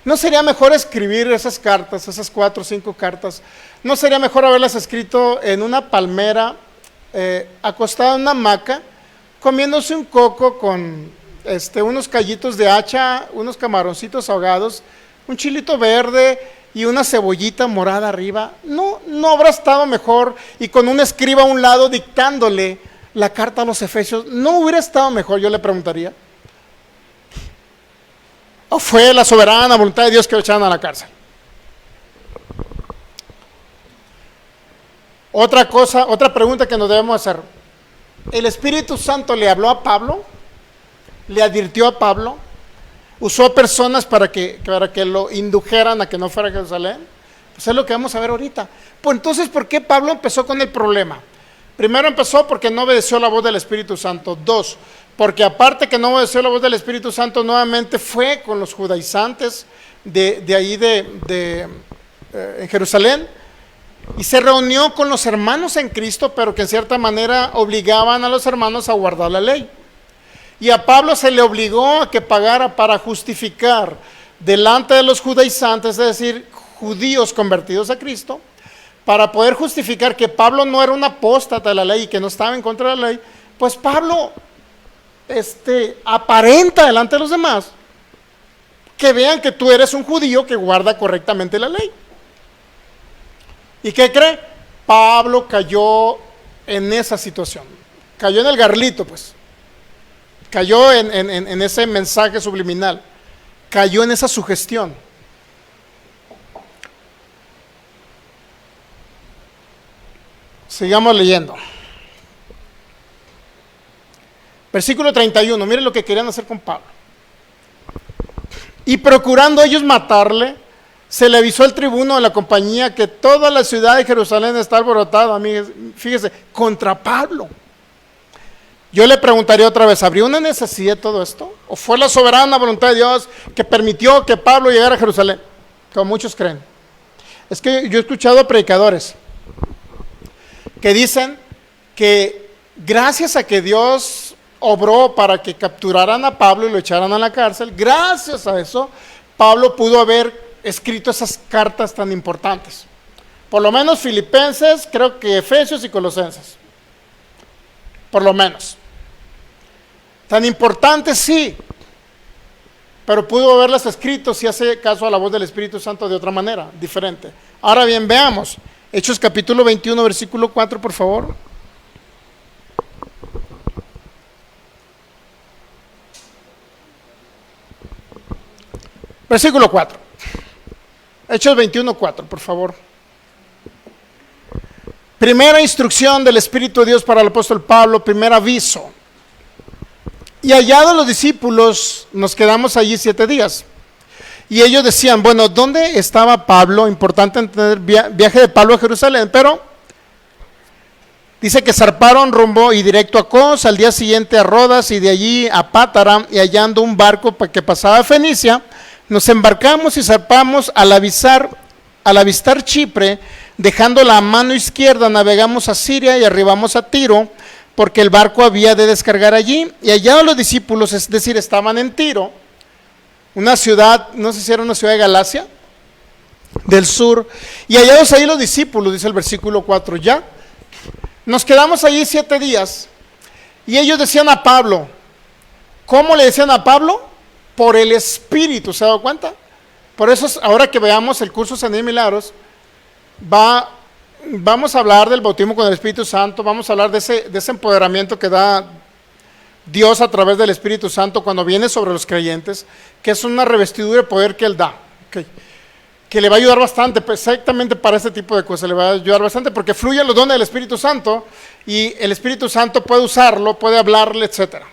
¿No sería mejor escribir esas cartas, esas 4 o 5 cartas? ¿No sería mejor haberlas escrito en una palmera, acostado en una hamaca, comiéndose un coco con unos callitos de hacha, unos camaroncitos ahogados, un chilito verde y una cebollita morada arriba? ¿No habrá estado mejor? Y con un escriba a un lado dictándole la carta a los Efesios, ¿no hubiera estado mejor? Yo le preguntaría. ¿O fue la soberana voluntad de Dios que lo echaran a la cárcel? Otra pregunta que nos debemos hacer. ¿El Espíritu Santo le habló a Pablo? ¿Le advirtió a Pablo? ¿Usó personas para que lo indujeran a que no fuera a Jerusalén? Pues es lo que vamos a ver ahorita. Pues entonces, ¿por qué Pablo empezó con el problema? Primero empezó porque no obedeció la voz del Espíritu Santo. 2, porque aparte que no obedeció la voz del Espíritu Santo, nuevamente fue con los judaizantes de ahí en Jerusalén, y se reunió con los hermanos en Cristo, pero que en cierta manera obligaban a los hermanos a guardar la ley. Y a Pablo se le obligó a que pagara para justificar delante de los judaizantes, es decir, judíos convertidos a Cristo, para poder justificar que Pablo no era un apóstata de la ley y que no estaba en contra de la ley. Pues Pablo aparenta delante de los demás que vean que tú eres un judío que guarda correctamente la ley. ¿Y qué cree? Pablo cayó en esa situación, cayó en el garlito, pues. Cayó en ese mensaje subliminal, cayó en esa sugestión. Sigamos leyendo. Versículo 31, miren lo que querían hacer con Pablo. Y procurando ellos matarle, se le avisó al tribuno de la compañía que toda la ciudad de Jerusalén está alborotada, fíjese, contra Pablo. Yo le preguntaría otra vez, ¿habría una necesidad de todo esto? ¿O fue la soberana voluntad de Dios que permitió que Pablo llegara a Jerusalén? Como muchos creen. Es que yo he escuchado a predicadores que dicen que gracias a que Dios obró para que capturaran a Pablo y lo echaran a la cárcel, gracias a eso, Pablo pudo haber escrito esas cartas tan importantes. Por lo menos Filipenses, creo que Efesios y Colosenses. Por lo menos. Tan importantes, sí, pero pudo haberlas escrito si hace caso a la voz del Espíritu Santo de otra manera, diferente. Ahora bien, veamos Hechos capítulo 21, versículo 4, por favor. Versículo 4. Hechos 21:4, por favor. Primera instrucción del Espíritu de Dios para el apóstol Pablo, primer aviso. Y hallados los discípulos, nos quedamos allí 7 días. Y ellos decían, bueno, ¿dónde estaba Pablo? Importante entender viaje de Pablo a Jerusalén, pero dice que zarparon rumbo y directo a Cos, al día siguiente a Rodas y de allí a Pátara, y hallando un barco que pasaba a Fenicia, nos embarcamos y zarpamos al avistar Chipre, dejando la mano izquierda, navegamos a Siria y arribamos a Tiro, porque el barco había de descargar allí. Y hallados los discípulos, es decir, estaban en Tiro, una ciudad, no sé si era una ciudad de Galacia, del sur, y hallados ahí los discípulos, dice el versículo 4, ya. Nos quedamos allí 7 días, y ellos decían a Pablo, ¿cómo le decían a Pablo? Por el Espíritu, ¿se ha dado cuenta? Por eso, ahora que veamos el curso Sanidad y Milagros, vamos a hablar del bautismo con el Espíritu Santo, vamos a hablar de ese empoderamiento que da Dios a través del Espíritu Santo cuando viene sobre los creyentes, que es una revestidura de poder que Él da, okay, que le va a ayudar bastante, exactamente para este tipo de cosas, le va a ayudar bastante porque fluyen los dones del Espíritu Santo y el Espíritu Santo puede usarlo, puede hablarle, etcétera.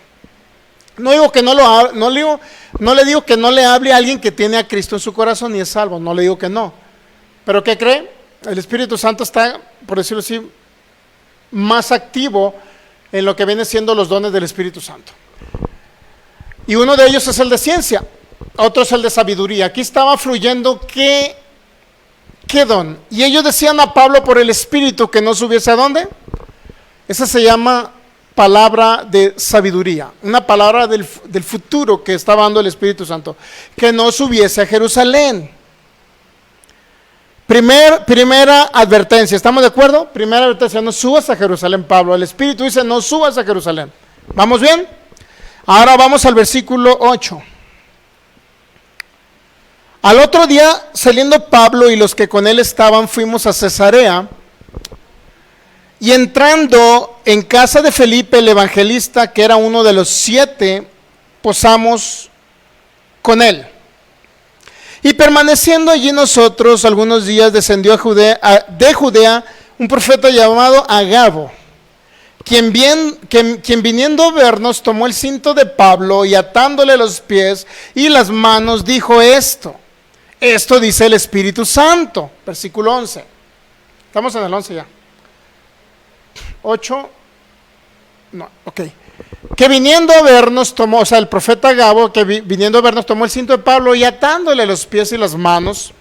No digo que no le digo que no le hable a alguien que tiene a Cristo en su corazón y es salvo, no le digo que no. Pero ¿qué cree? El Espíritu Santo está, por decirlo así, más activo en lo que viene siendo los dones del Espíritu Santo. Y uno de ellos es el de ciencia, otro es el de sabiduría. Aquí estaba fluyendo ¿qué don? Y ellos decían a Pablo por el Espíritu que no subiese a dónde. Esa se llama palabra de sabiduría, una palabra del futuro que estaba dando el Espíritu Santo, que no subiese a Jerusalén. Primera advertencia, ¿estamos de acuerdo? Primera advertencia, no subas a Jerusalén, Pablo. El Espíritu dice, no subas a Jerusalén. ¿Vamos bien? Ahora vamos al versículo 8. Al otro día, saliendo Pablo y los que con él estaban, fuimos a Cesarea, y entrando en casa de Felipe el evangelista, que era uno de los 7, posamos con él. Y permaneciendo allí nosotros algunos días, descendió de Judea un profeta llamado Agabo, quien viniendo a vernos tomó el cinto de Pablo y atándole los pies y las manos dijo esto dice el Espíritu Santo, versículo 11. Estamos en el 11 ya. 8, no, ok. Que viniendo a vernos tomó, o sea, el profeta Agabo, que viniendo a vernos tomó el cinto de Pablo y atándole los pies y las manos,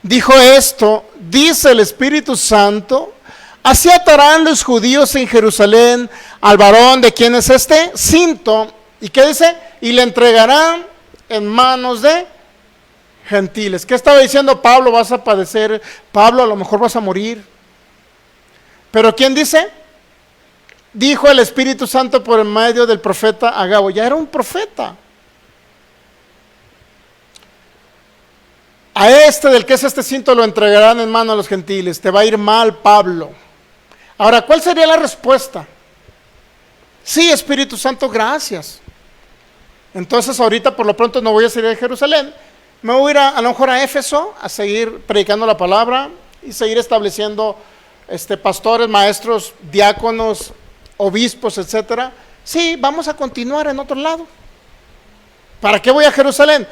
dijo esto, dice el Espíritu Santo, así atarán los judíos en Jerusalén al varón de quien es este cinto, ¿y qué dice? Y le entregarán en manos de gentiles. ¿Qué estaba diciendo Pablo? Vas a padecer, Pablo, a lo mejor vas a morir. ¿Pero quién dice? Dijo el Espíritu Santo por el medio del profeta Agabo. Ya era un profeta. A este del que es este cinto lo entregarán en mano a los gentiles. Te va a ir mal, Pablo. Ahora, ¿cuál sería la respuesta? Sí, Espíritu Santo, gracias. Entonces ahorita por lo pronto no voy a salir de Jerusalén. Me voy a ir a lo mejor a Éfeso a seguir predicando la palabra y seguir estableciendo pastores, maestros, diáconos, obispos, etcétera. Sí, vamos a continuar en otro lado. ¿Para qué voy a Jerusalén?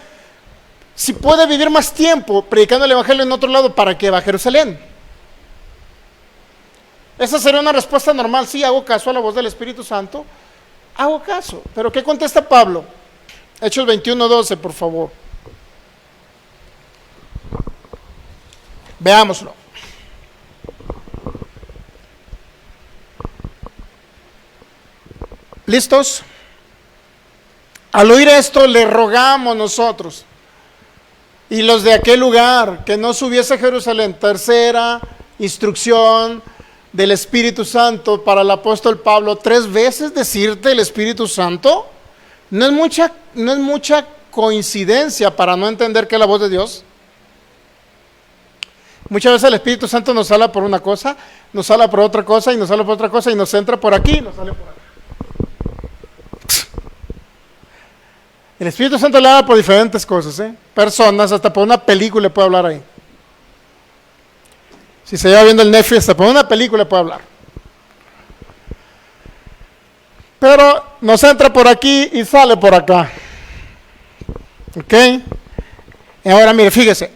Si puede vivir más tiempo predicando el evangelio en otro lado, ¿para qué va a Jerusalén? Esa sería una respuesta normal. Sí, hago caso a la voz del Espíritu Santo. Hago caso. ¿Pero qué contesta Pablo? Hechos 21:12, por favor. Veámoslo. ¿Listos? Al oír esto le rogamos nosotros y los de aquel lugar que no subiese a Jerusalén. Tercera instrucción del Espíritu Santo para el apóstol Pablo. 3 veces decirte el Espíritu Santo no es mucha coincidencia para no entender que es la voz de Dios. Muchas veces el Espíritu Santo nos habla por una cosa, nos habla por otra cosa y nos habla por otra cosa y nos entra por aquí y nos sale por acá. El Espíritu Santo le habla por diferentes cosas, personas, hasta por una película puede hablar ahí. Si se lleva viendo el Netflix, hasta por una película puede hablar. Pero nos entra por aquí y sale por acá. ¿Ok? Y ahora mire, fíjese.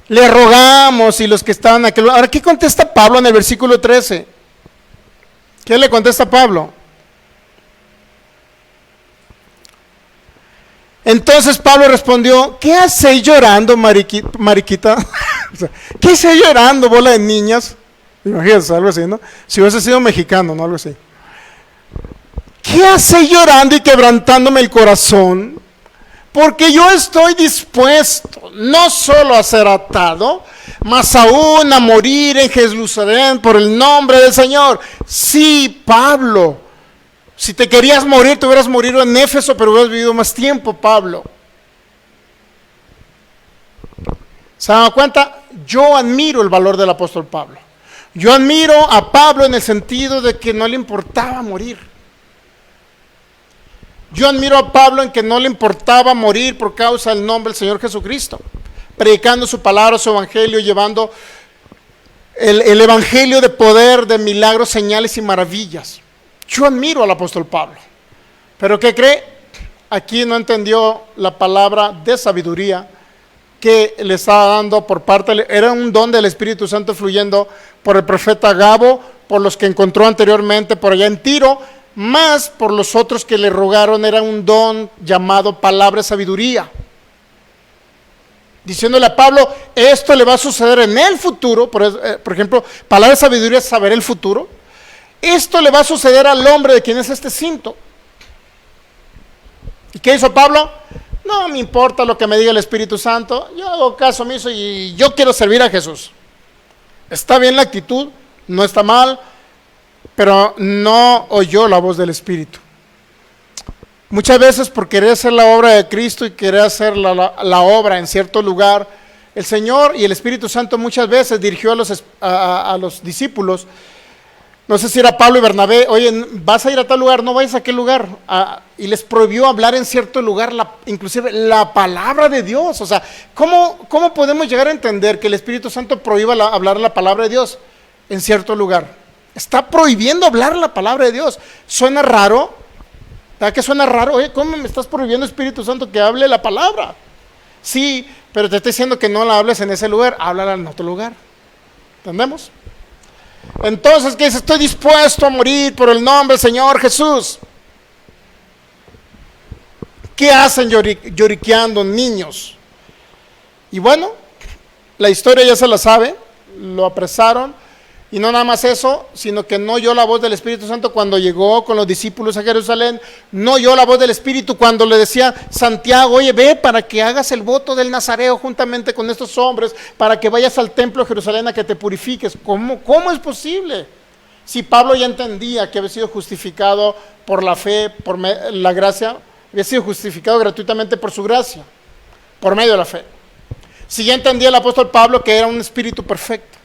Le rogamos y los que estaban aquí. Ahora, ¿qué contesta Pablo en el versículo 13? ¿Qué le contesta Pablo? Entonces Pablo respondió, ¿qué hacéis llorando, mariquita? O sea, ¿qué hacéis llorando, bola de niñas? Imagínense, algo así, ¿no? Si hubiese sido mexicano, ¿no? Algo así. ¿Qué hacéis llorando y quebrantándome el corazón? Porque yo estoy dispuesto no solo a ser atado, mas aún a morir en Jerusalén por el nombre del Señor. Sí, Pablo, si te querías morir, te hubieras morido en Éfeso, pero hubieras vivido más tiempo, Pablo. ¿Se dan cuenta? Yo admiro el valor del apóstol Pablo. Yo admiro a Pablo en el sentido de que no le importaba morir. Yo admiro a Pablo en que no le importaba morir por causa del nombre del Señor Jesucristo, predicando su palabra, su evangelio, llevando el evangelio de poder, de milagros, señales y maravillas. Yo admiro al apóstol Pablo. Pero ¿qué cree? Aquí no entendió la palabra de sabiduría que le estaba dando por parte, era un don del Espíritu Santo fluyendo por el profeta Gabo, por los que encontró anteriormente por allá en Tiro, más por los otros que le rogaron. Era un don llamado palabra de sabiduría, diciéndole a Pablo, esto le va a suceder en el futuro. Por ejemplo, palabra de sabiduría es saber el futuro. Esto le va a suceder al hombre de quien es este cinto. ¿Y qué hizo Pablo? No me importa lo que me diga el Espíritu Santo, yo hago caso omiso y yo quiero servir a Jesús. Está bien la actitud, no está mal, pero no oyó la voz del Espíritu. Muchas veces por querer hacer la obra de Cristo y querer hacer la obra en cierto lugar, el Señor y el Espíritu Santo muchas veces dirigió a los discípulos. No sé si era Pablo y Bernabé, oye, vas a ir a tal lugar, no vayas a aquel lugar, y les prohibió hablar en cierto lugar, inclusive la palabra de Dios. O sea, ¿cómo podemos llegar a entender que el Espíritu Santo prohíba hablar la palabra de Dios en cierto lugar? Está prohibiendo hablar la palabra de Dios. ¿Suena raro? ¿Verdad que suena raro? Oye, ¿cómo me estás prohibiendo, Espíritu Santo, que hable la palabra? Sí, pero te estoy diciendo que no la hables en ese lugar, háblala en otro lugar. ¿Entendemos? Entonces, ¿qué dice? Estoy dispuesto a morir por el nombre del Señor Jesús. ¿Qué hacen lloriqueando niños? Y bueno, la historia ya se la sabe. Lo apresaron. Y no nada más eso, sino que no oyó la voz del Espíritu Santo cuando llegó con los discípulos a Jerusalén. No oyó la voz del Espíritu cuando le decía Santiago, oye, ve para que hagas el voto del Nazareo juntamente con estos hombres, para que vayas al templo de Jerusalén a que te purifiques. ¿Cómo es posible? Si Pablo ya entendía que había sido justificado por la fe, por la gracia, había sido justificado gratuitamente por su gracia, por medio de la fe. Si ya entendía el apóstol Pablo que era un espíritu perfecto.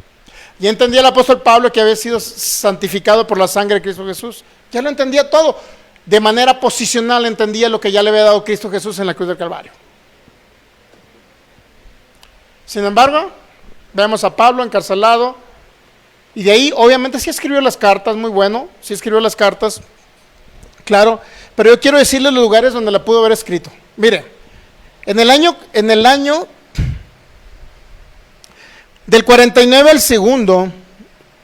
Y entendía el apóstol Pablo que había sido santificado por la sangre de Cristo Jesús. Ya lo entendía todo. De manera posicional entendía lo que ya le había dado Cristo Jesús en la cruz del Calvario. Sin embargo, vemos a Pablo encarcelado. Y de ahí, obviamente, sí escribió las cartas, muy bueno. Sí escribió las cartas, claro. Pero yo quiero decirle los lugares donde la pudo haber escrito. Mire, en el año del 49 al segundo,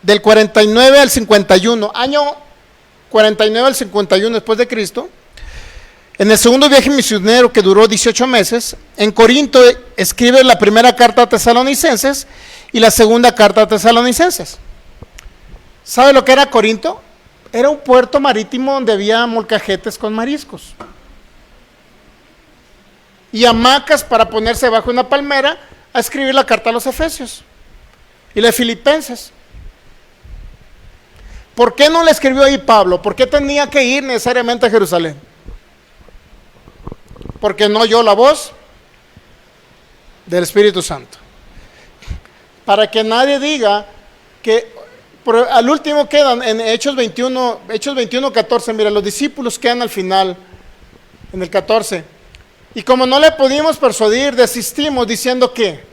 del 49 al 51, año 49 al 51 después de Cristo, en el segundo viaje misionero que duró 18 meses, en Corinto escribe la primera carta a Tesalonicenses y la segunda carta a Tesalonicenses. ¿Sabe lo que era Corinto? Era un puerto marítimo donde había molcajetes con mariscos y hamacas para ponerse bajo una palmera a escribir la carta a los Efesios y la de Filipenses. ¿Por qué no le escribió ahí Pablo? ¿Por qué tenía que ir necesariamente a Jerusalén? Porque no oyó la voz del Espíritu Santo. Para que nadie diga que al último quedan en Hechos 21, 14, mira, los discípulos quedan al final en el 14. Y como no le pudimos persuadir, desistimos diciendo que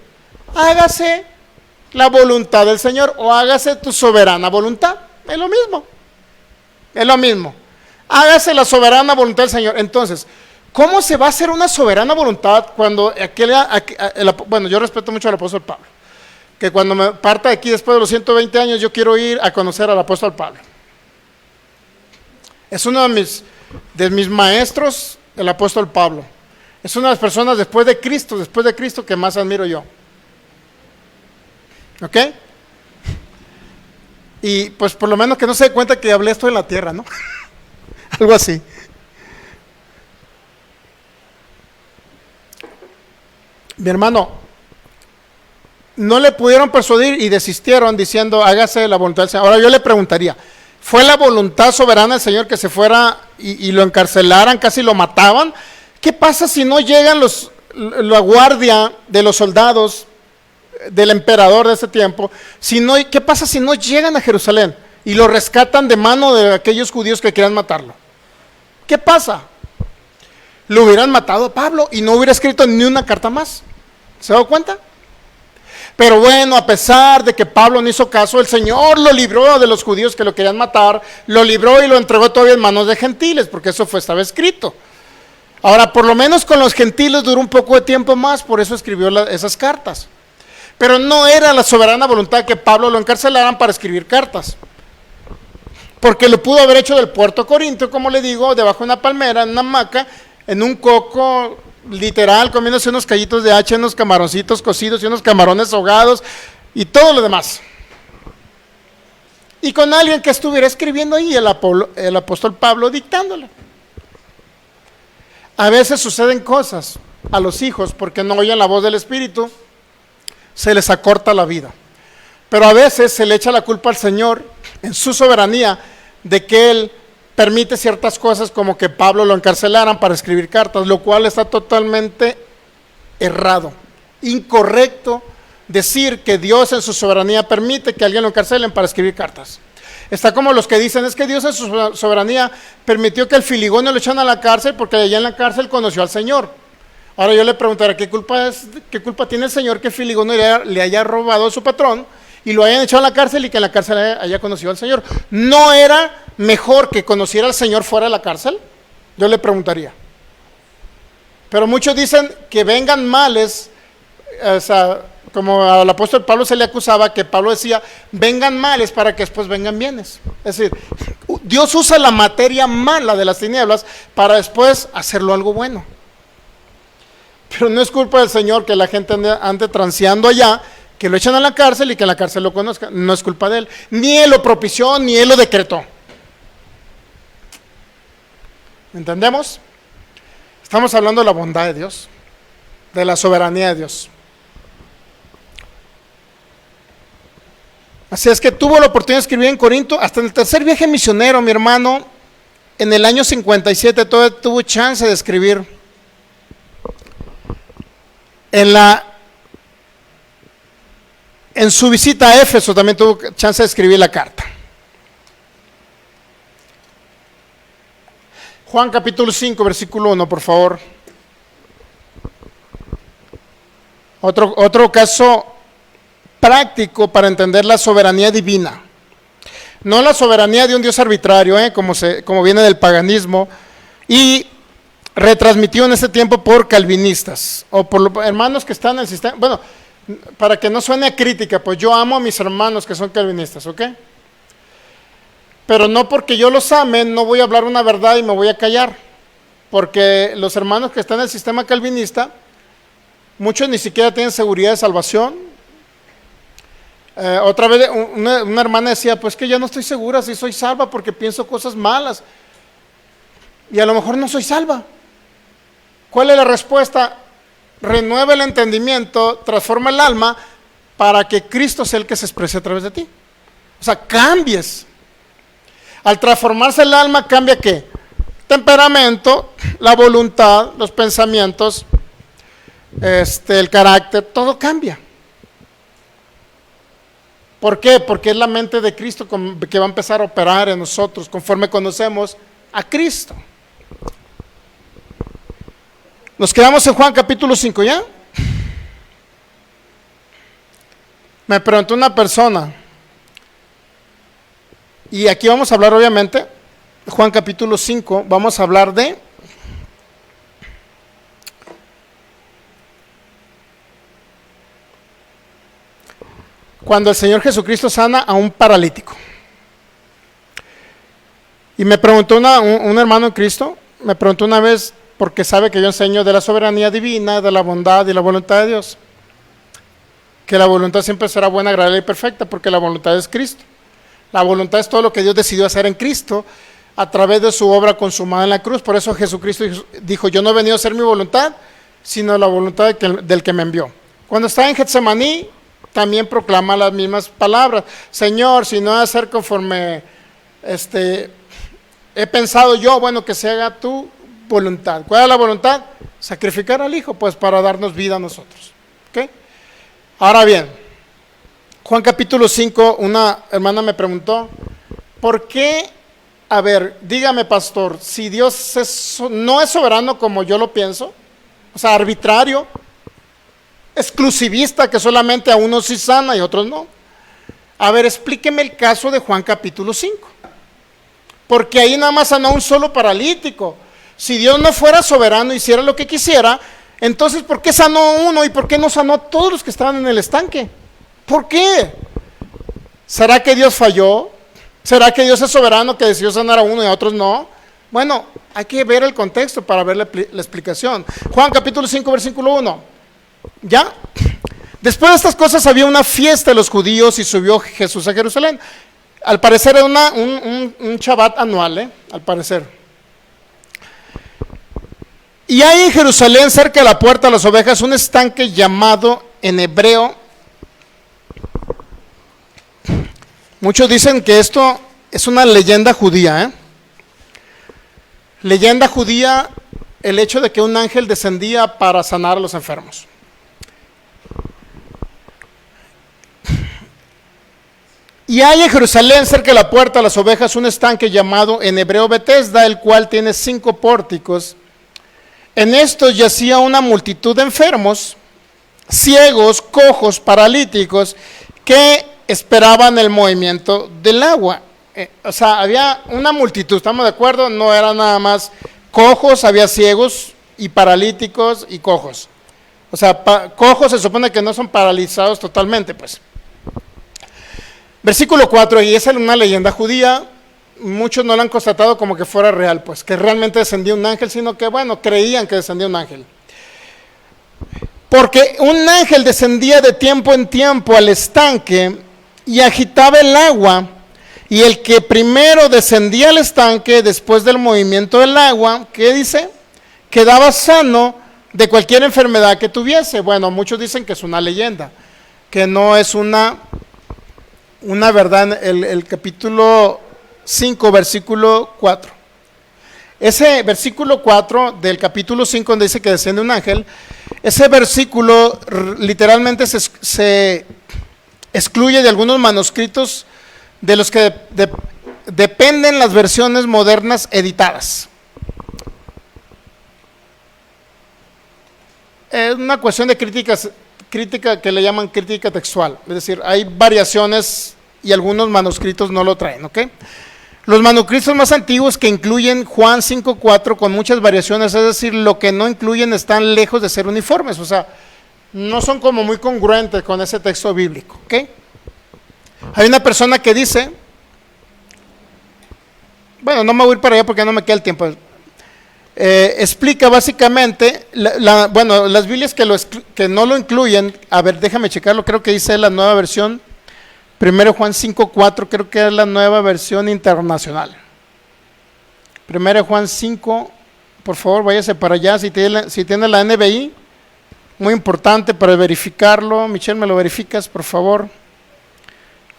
hágase la voluntad del Señor o hágase tu soberana voluntad. Es lo mismo. Es lo mismo. Hágase la soberana voluntad del Señor. Entonces, ¿cómo se va a hacer una soberana voluntad cuando bueno, yo respeto mucho al apóstol Pablo, que cuando me parta de aquí después de los 120 años, yo quiero ir a conocer al apóstol Pablo. Es uno de mis maestros, el apóstol Pablo. Es una de las personas después de Cristo que más admiro yo. ¿Ok? Y pues por lo menos que no se dé cuenta que hablé esto en la tierra, ¿no? Algo así. Mi hermano, no le pudieron persuadir y desistieron diciendo hágase la voluntad del Señor. Ahora yo le preguntaría, ¿fue la voluntad soberana del Señor que se fuera y lo encarcelaran, casi lo mataban? ¿Qué pasa si no llegan la guardia de los soldados del emperador de ese tiempo? ¿Qué pasa si no llegan a Jerusalén y lo rescatan de mano de aquellos judíos que quieran matarlo? ¿Qué pasa? Lo hubieran matado a Pablo y no hubiera escrito ni una carta más. ¿Se da cuenta? Pero bueno, a pesar de que Pablo no hizo caso, el Señor lo libró de los judíos que lo querían matar, lo libró y lo entregó todavía en manos de gentiles, porque eso estaba escrito. Ahora, por lo menos con los gentiles duró un poco de tiempo más, por eso escribió esas cartas. Pero no era la soberana voluntad que Pablo lo encarcelaran para escribir cartas. Porque lo pudo haber hecho del puerto de Corinto, como le digo, debajo de una palmera, en una hamaca, en un coco, literal, comiéndose unos callitos de hacha, unos camaroncitos cocidos y unos camarones ahogados y todo lo demás. Y con alguien que estuviera escribiendo ahí, el apóstol Pablo dictándole. A veces suceden cosas a los hijos porque no oyen la voz del Espíritu, se les acorta la vida. Pero a veces se le echa la culpa al Señor en su soberanía de que Él permite ciertas cosas, como que Pablo lo encarcelaran para escribir cartas, lo cual está totalmente errado, incorrecto decir que Dios en su soberanía permite que alguien lo encarcelen para escribir cartas. Está como los que dicen, es que Dios en su soberanía permitió que el filigonio lo echaran a la cárcel porque allá en la cárcel conoció al Señor. Ahora yo le preguntaré, ¿qué culpa tiene el Señor que el filigonio le haya robado a su patrón y lo hayan echado a la cárcel y que en la cárcel haya conocido al Señor? ¿No era mejor que conociera al Señor fuera de la cárcel? Yo le preguntaría. Pero muchos dicen que vengan males, o sea, como al apóstol Pablo se le acusaba, que Pablo decía, vengan males para que después vengan bienes. Es decir, Dios usa la materia mala de las tinieblas para después hacerlo algo bueno. Pero no es culpa del Señor que la gente ande transeando allá, que lo echan a la cárcel y que en la cárcel lo conozca. No es culpa de Él. Ni Él lo propició, ni Él lo decretó. ¿Entendemos? Estamos hablando de la bondad de Dios, de la soberanía de Dios. Así es que tuvo la oportunidad de escribir en Corinto, hasta en el tercer viaje misionero, mi hermano, en el año 57, todavía tuvo chance de escribir. En su visita a Éfeso también tuvo chance de escribir la carta. Juan capítulo 5, versículo 1, por favor. Otro caso práctico para entender la soberanía divina. No la soberanía de un Dios arbitrario, como viene del paganismo, y retransmitido en ese tiempo por calvinistas, o por los hermanos que están en el sistema. Bueno, para que no suene a crítica, pues yo amo a mis hermanos que son calvinistas, ¿ok? Pero no porque yo los ame, no voy a hablar una verdad y me voy a callar, porque los hermanos que están en el sistema calvinista, muchos ni siquiera tienen seguridad de salvación. Otra vez una hermana decía, pues que ya no estoy segura si soy salva porque pienso cosas malas, y a lo mejor no soy salva. ¿Cuál es la respuesta? Renueva el entendimiento, transforma el alma para que Cristo sea el que se exprese a través de ti. O sea, cambies. Al transformarse el alma, ¿cambia qué? Temperamento, la voluntad, los pensamientos, el carácter, todo cambia. ¿Por qué? Porque es la mente de Cristo que va a empezar a operar en nosotros conforme conocemos a Cristo. Nos quedamos en Juan capítulo 5, ¿ya? Me preguntó una persona, y aquí vamos a hablar obviamente, Juan capítulo 5, vamos a hablar de cuando el Señor Jesucristo sana a un paralítico. Y me preguntó un hermano en Cristo, me preguntó una vez, porque sabe que yo enseño de la soberanía divina, de la bondad y la voluntad de Dios, que la voluntad siempre será buena, agradable y perfecta, porque la voluntad es Cristo. La voluntad es todo lo que Dios decidió hacer en Cristo a través de su obra consumada en la cruz. Por eso Jesucristo dijo, yo no he venido a hacer mi voluntad, sino la voluntad del que me envió. Cuando está en Getsemaní, también proclama las mismas palabras. Señor, si no ha de ser conforme he pensado yo, bueno, que se haga tu voluntad. ¿Cuál es la voluntad? Sacrificar al Hijo, pues para darnos vida a nosotros. ¿Okay? Ahora bien, Juan capítulo 5, una hermana me preguntó, ¿por qué? A ver, dígame, pastor, si Dios no es soberano como yo lo pienso, o sea, arbitrario, exclusivista, que solamente a unos sí sana y a otros no. A ver, explíqueme el caso de Juan capítulo 5. Porque ahí nada más sanó un solo paralítico. Si Dios no fuera soberano, hiciera lo que quisiera, entonces ¿por qué sanó uno y por qué no sanó a todos los que estaban en el estanque? ¿Por qué? ¿Será que Dios falló? ¿Será que Dios es soberano que decidió sanar a uno y a otros no? Bueno, hay que ver el contexto para ver la explicación. Juan capítulo 5, versículo 1. ¿Ya? Después de estas cosas había una fiesta de los judíos y subió Jesús a Jerusalén. Al parecer era un Shabbat anual, al parecer. Y hay en Jerusalén, cerca de la puerta de las ovejas, un estanque llamado en hebreo. Muchos dicen que esto es una leyenda judía. Leyenda judía, el hecho de que un ángel descendía para sanar a los enfermos. Y hay en Jerusalén, cerca de la puerta de las ovejas, un estanque llamado en hebreo Betesda, el cual tiene 5 pórticos. En estos yacía una multitud de enfermos, ciegos, cojos, paralíticos, que esperaban el movimiento del agua. O sea, había una multitud, ¿estamos de acuerdo? No eran nada más cojos, había ciegos y paralíticos y cojos. O sea, cojos se supone que no son paralizados totalmente, pues. Versículo 4, y esa es una leyenda judía, muchos no la han constatado como que fuera real, pues, que realmente descendía un ángel, sino que, bueno, creían que descendía un ángel. Porque un ángel descendía de tiempo en tiempo al estanque y agitaba el agua, y el que primero descendía al estanque, después del movimiento del agua, ¿qué dice? Quedaba sano de cualquier enfermedad que tuviese. Bueno, muchos dicen que es una leyenda, que no es una verdad. El capítulo 5, versículo 4. Ese versículo 4 del capítulo 5, donde dice que desciende un ángel, ese versículo literalmente se excluye de algunos manuscritos de los que dependen las versiones modernas editadas. Es una cuestión de crítica que le llaman crítica textual, es decir, hay variaciones y algunos manuscritos no lo traen, ¿ok? Los manuscritos más antiguos que incluyen Juan 5.4 con muchas variaciones, es decir, lo que no incluyen están lejos de ser uniformes, o sea, no son como muy congruentes con ese texto bíblico, ¿ok? Hay una persona que dice, bueno, no me voy a ir para allá porque no me queda el tiempo, explica básicamente, bueno, las Biblias que no lo incluyen, a ver, déjame checarlo, creo que dice la nueva versión, 1 Juan 5.4, creo que es la nueva versión internacional. 1 Juan 5, por favor, váyase para allá, si tiene la NBI, muy importante para verificarlo. Michelle, ¿me lo verificas, por favor?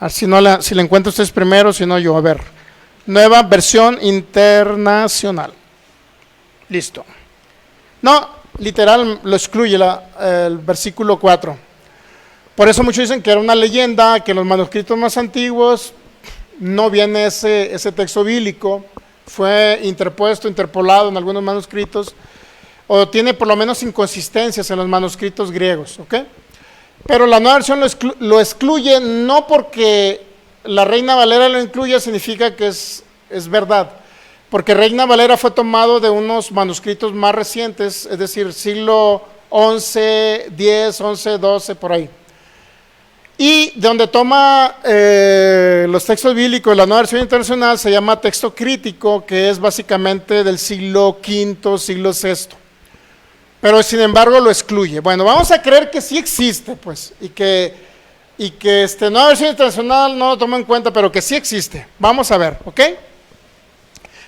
Si la encuentro ustedes primero, si no yo, a ver. Nueva versión internacional. Listo. No, literal lo excluye el versículo 4. Por eso muchos dicen que era una leyenda, que en los manuscritos más antiguos no viene ese texto bíblico, fue interpolado en algunos manuscritos. o tiene por lo menos inconsistencias en los manuscritos griegos, ¿ok? Pero la Nueva Versión lo excluye, no porque la Reina Valera lo incluya significa que es verdad, porque Reina Valera fue tomado de unos manuscritos más recientes, es decir, siglo XI, X, XI, XII, por ahí. Y de donde toma los textos bíblicos, la Nueva Versión Internacional se llama texto crítico, que es básicamente del siglo V, siglo VI. Pero sin embargo lo excluye. Bueno, vamos a creer que sí existe, pues, y que Nueva Versión Internacional no lo toma en cuenta, pero que sí existe. Vamos a ver, ¿ok?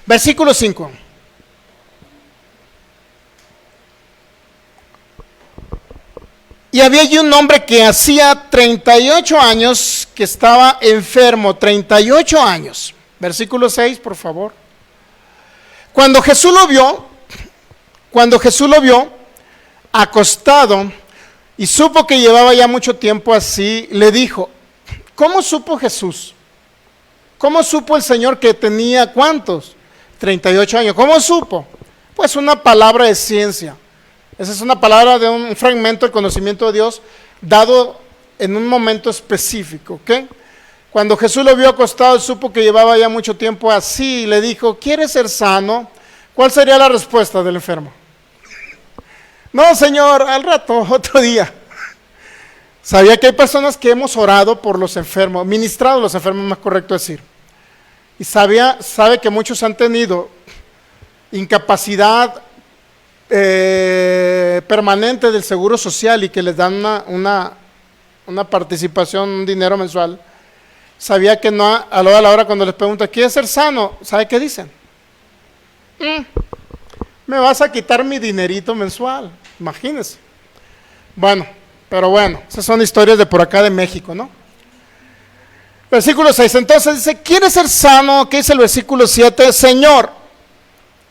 Versículo 5. Y había allí un hombre que hacía 38 años que estaba enfermo, 38 años. Versículo 6, por favor. Cuando Jesús lo vio acostado y supo que llevaba ya mucho tiempo así, le dijo, ¿cómo supo Jesús? ¿Cómo supo el Señor que tenía cuántos? 38 años. ¿Cómo supo? Pues una palabra de ciencia. Esa es una palabra de un fragmento del conocimiento de Dios dado en un momento específico, ¿ok? Cuando Jesús lo vio acostado, supo que llevaba ya mucho tiempo así y le dijo, ¿quieres ser sano? ¿Cuál sería la respuesta del enfermo? No, Señor, al rato, otro día. Sabía que hay personas que hemos orado por los enfermos, ministrado a los enfermos, más correcto decir. Y sabe que muchos han tenido incapacidad permanente del seguro social y que les dan una participación, un dinero mensual. Sabía que no, a la hora cuando les pregunta, ¿quieres ser sano? ¿Sabe qué dicen? Me vas a quitar mi dinerito mensual, imagínense. Bueno, pero bueno, esas son historias de por acá de México, ¿no? Versículo 6, entonces dice, ¿quieres ser sano? ¿Qué dice el versículo 7? Señor,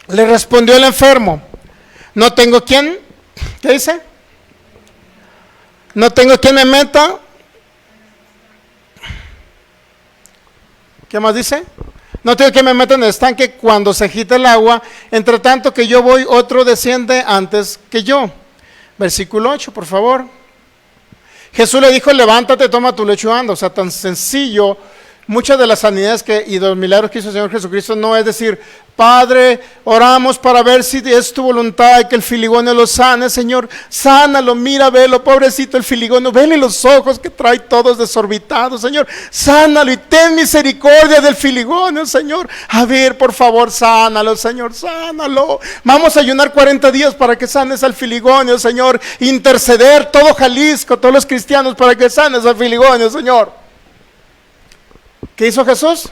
le respondió el enfermo, no tengo quien, ¿qué dice? No tengo quien me meta. ¿Qué más dice? No tengo quien me meta en el estanque cuando se agita el agua, entre tanto que yo voy, otro desciende antes que yo. Versículo 8, por favor. Jesús le dijo, levántate, toma tu lecho y anda. O sea, tan sencillo. Muchas de las sanidades y de los milagros que hizo el Señor Jesucristo no es decir, Padre, oramos para ver si es tu voluntad que el filigonio lo sane, Señor, sánalo, mira, velo, pobrecito el filigonio, vele los ojos que trae todos desorbitados, Señor, sánalo y ten misericordia del filigonio, Señor, a ver, por favor, sánalo, Señor, sánalo, vamos a ayunar 40 días para que sanes al filigonio, Señor, interceder todo Jalisco, todos los cristianos para que sanes al filigonio, Señor. ¿Qué hizo Jesús?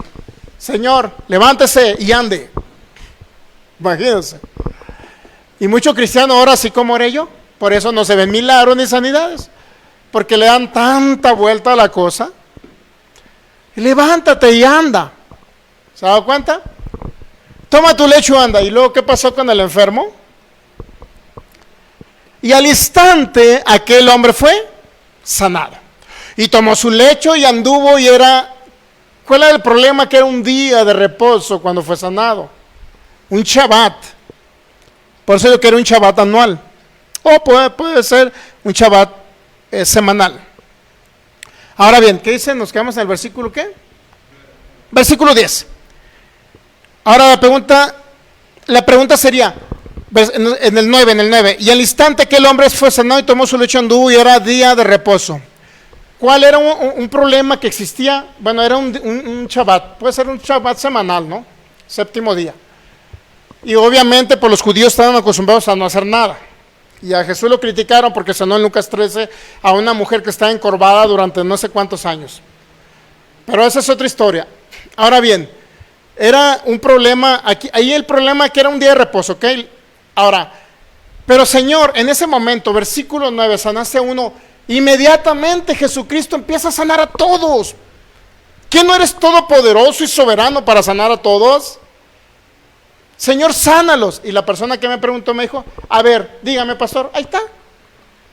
Señor, levántese y ande. Imagínense. Y muchos cristianos ahora así como oré yo. Por eso no se ven milagros ni sanidades. Porque le dan tanta vuelta a la cosa. Levántate y anda. ¿Se ha dado cuenta? Toma tu lecho y anda. ¿Y luego qué pasó con el enfermo? Y al instante aquel hombre fue sanado. Y tomó su lecho y anduvo y era... ¿Cuál era el problema? Que era un día de reposo cuando fue sanado. Un Shabbat. Por eso yo quiero un Shabbat anual. O puede ser un Shabbat semanal. Ahora bien, ¿qué dice? Nos quedamos en el versículo ¿qué? Versículo 10. Ahora la pregunta sería, en el 9. Y al instante que el hombre fue sanado y tomó su lecho anduvo y era día de reposo. ¿Cuál era un problema que existía? Bueno, era un Shabbat, puede ser un Shabbat semanal, ¿no? Séptimo día. Y obviamente pues los judíos estaban acostumbrados a no hacer nada. Y a Jesús lo criticaron porque sanó en Lucas 13 a una mujer que estaba encorvada durante no sé cuántos años. Pero esa es otra historia. Ahora bien, era un problema, ahí el problema que era un día de reposo, ¿ok? Ahora, pero Señor, en ese momento, versículo 9, sanaste a uno. Inmediatamente Jesucristo empieza a sanar a todos. ¿Qué no eres todopoderoso y soberano para sanar a todos? Señor, sánalos. Y la persona que me preguntó me dijo, a ver, dígame pastor, ahí está.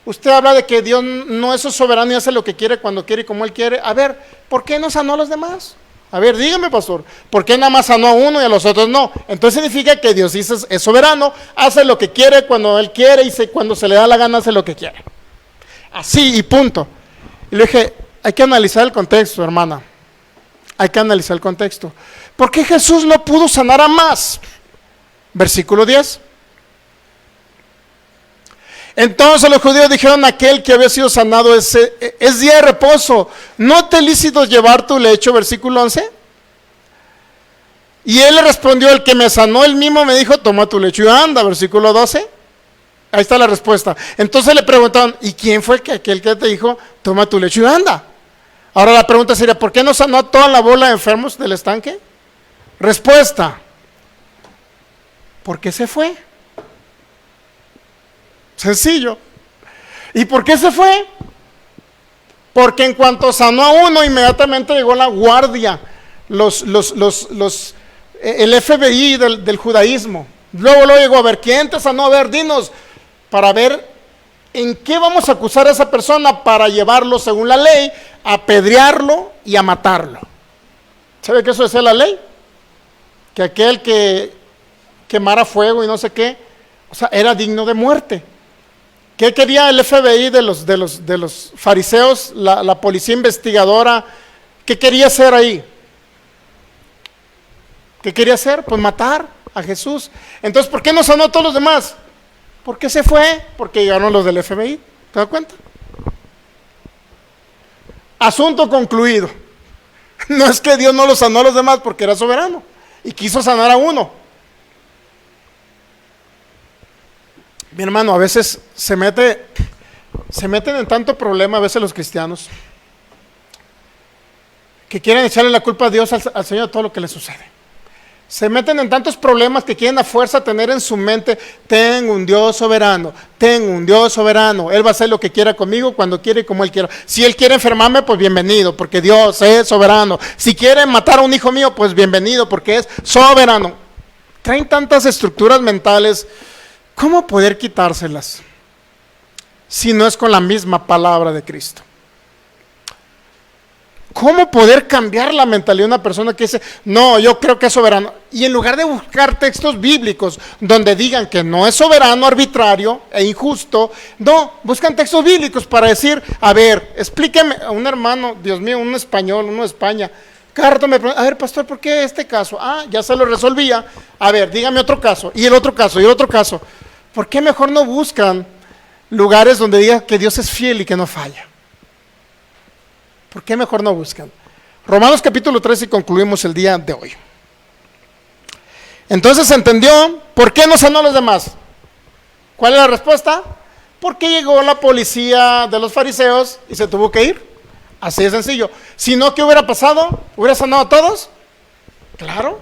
Usted habla de que Dios no es soberano y hace lo que quiere, cuando quiere y como Él quiere. A ver, ¿por qué no sanó a los demás? A ver, dígame, pastor, ¿por qué nada más sanó a uno y a los otros no? Entonces significa que Dios es soberano, hace lo que quiere cuando Él quiere y cuando se le da la gana hace lo que quiere. Así y punto. Y le dije, hay que analizar el contexto, hermana. Hay que analizar el contexto. ¿Por qué Jesús no pudo sanar a más? Versículo 10. Entonces los judíos dijeron a aquel que había sido sanado, es día de reposo, ¿no te es lícito llevar tu lecho? Versículo 11. Y él le respondió, el que me sanó, él mismo me dijo, toma tu lecho y anda. Versículo 12. Ahí está la respuesta. Entonces le preguntaron, ¿y quién fue aquel que te dijo, toma tu lecho y anda? Ahora la pregunta sería, ¿por qué no sanó toda la bola de enfermos del estanque? Respuesta, ¿por qué se fue? Sencillo. ¿Y por qué se fue? Porque en cuanto sanó a uno, inmediatamente llegó la guardia, el FBI del judaísmo. Luego llegó, a ver, ¿quién te sanó? A ver, dinos, para ver en qué vamos a acusar a esa persona para llevarlo, según la ley, a apedrearlo y a matarlo. ¿Sabe qué eso decía la ley? Que aquel que quemara fuego y no sé qué, o sea, era digno de muerte. ¿Qué quería el FBI de los fariseos, la policía investigadora? ¿Qué quería hacer ahí? ¿Qué quería hacer? Pues matar a Jesús. Entonces, ¿por qué no sanó a todos los demás? ¿Por qué se fue? Porque llegaron los del FBI. ¿Te das cuenta? Asunto concluido. No es que Dios no lo sanó a los demás porque era soberano y quiso sanar a uno. Mi hermano, a veces se meten en tanto problema a veces los cristianos que quieren echarle la culpa a Dios, al Señor, de todo lo que le sucede. Se meten en tantos problemas que quieren a fuerza tener en su mente, tengo un Dios soberano, Él va a hacer lo que quiera conmigo, cuando quiere y como Él quiera. Si Él quiere enfermarme, pues bienvenido, porque Dios es soberano. Si quiere matar a un hijo mío, pues bienvenido, porque es soberano. Traen tantas estructuras mentales. ¿Cómo poder quitárselas si no es con la misma palabra de Cristo? ¿Cómo poder cambiar la mentalidad de una persona que dice, no, yo creo que es soberano? Y en lugar de buscar textos bíblicos donde digan que no es soberano, arbitrario e injusto, no, buscan textos bíblicos para decir, a ver, explíqueme, a un hermano, Dios mío, un español, uno de España, cada rato me pregunta, a ver, pastor, ¿por qué este caso? Ah, ya se lo resolvía. A ver, dígame otro caso, y el otro caso, y el otro caso. ¿Por qué mejor no buscan lugares donde diga que Dios es fiel y que no falla? ¿Por qué mejor no buscan? Romanos capítulo 3 y concluimos el día de hoy. Entonces se entendió por qué no sanó a los demás. ¿Cuál es la respuesta? Porque llegó la policía de los fariseos y se tuvo que ir. Así de sencillo. Si no, ¿qué hubiera pasado? ¿Hubiera sanado a todos? Claro.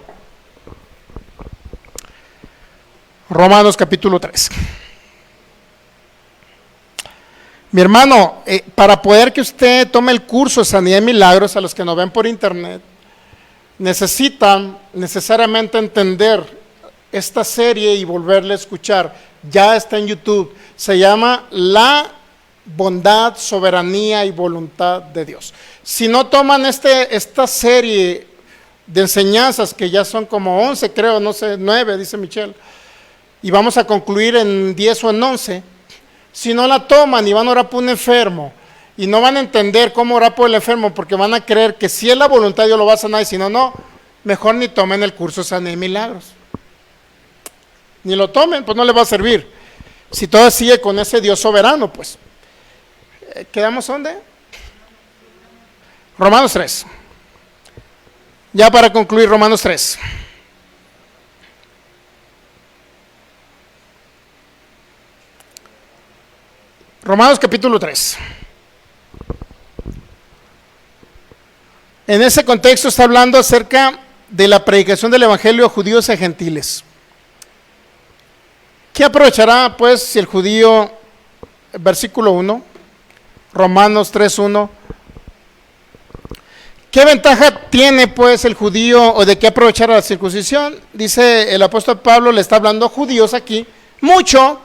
Romanos capítulo 3. Mi hermano, para poder que usted tome el curso de sanidad y milagros, a los que nos ven por internet, necesitan necesariamente entender esta serie y volverla a escuchar. Ya está en YouTube. Se llama La bondad, soberanía y voluntad de Dios. Si no toman esta serie de enseñanzas, que ya son como 11, creo, no sé, 9, dice Michelle, y vamos a concluir en 10 o en 11, si no la toman y van a orar por un enfermo y no van a entender cómo orar por el enfermo, porque van a creer que si es la voluntad Dios lo va a sanar y si no, no, mejor ni tomen el curso de sanidad y milagros. Ni lo tomen, pues no les va a servir. Si todo sigue con ese Dios soberano, pues. ¿Quedamos dónde? Romanos 3. Ya para concluir, Romanos 3. Romanos capítulo 3. En ese contexto está hablando acerca de la predicación del evangelio a judíos y a gentiles. ¿Qué aprovechará pues si el judío, versículo 1, Romanos 3:1, qué ventaja tiene pues el judío o de qué aprovechar a la circuncisión? Dice el apóstol Pablo, le está hablando a judíos aquí, mucho.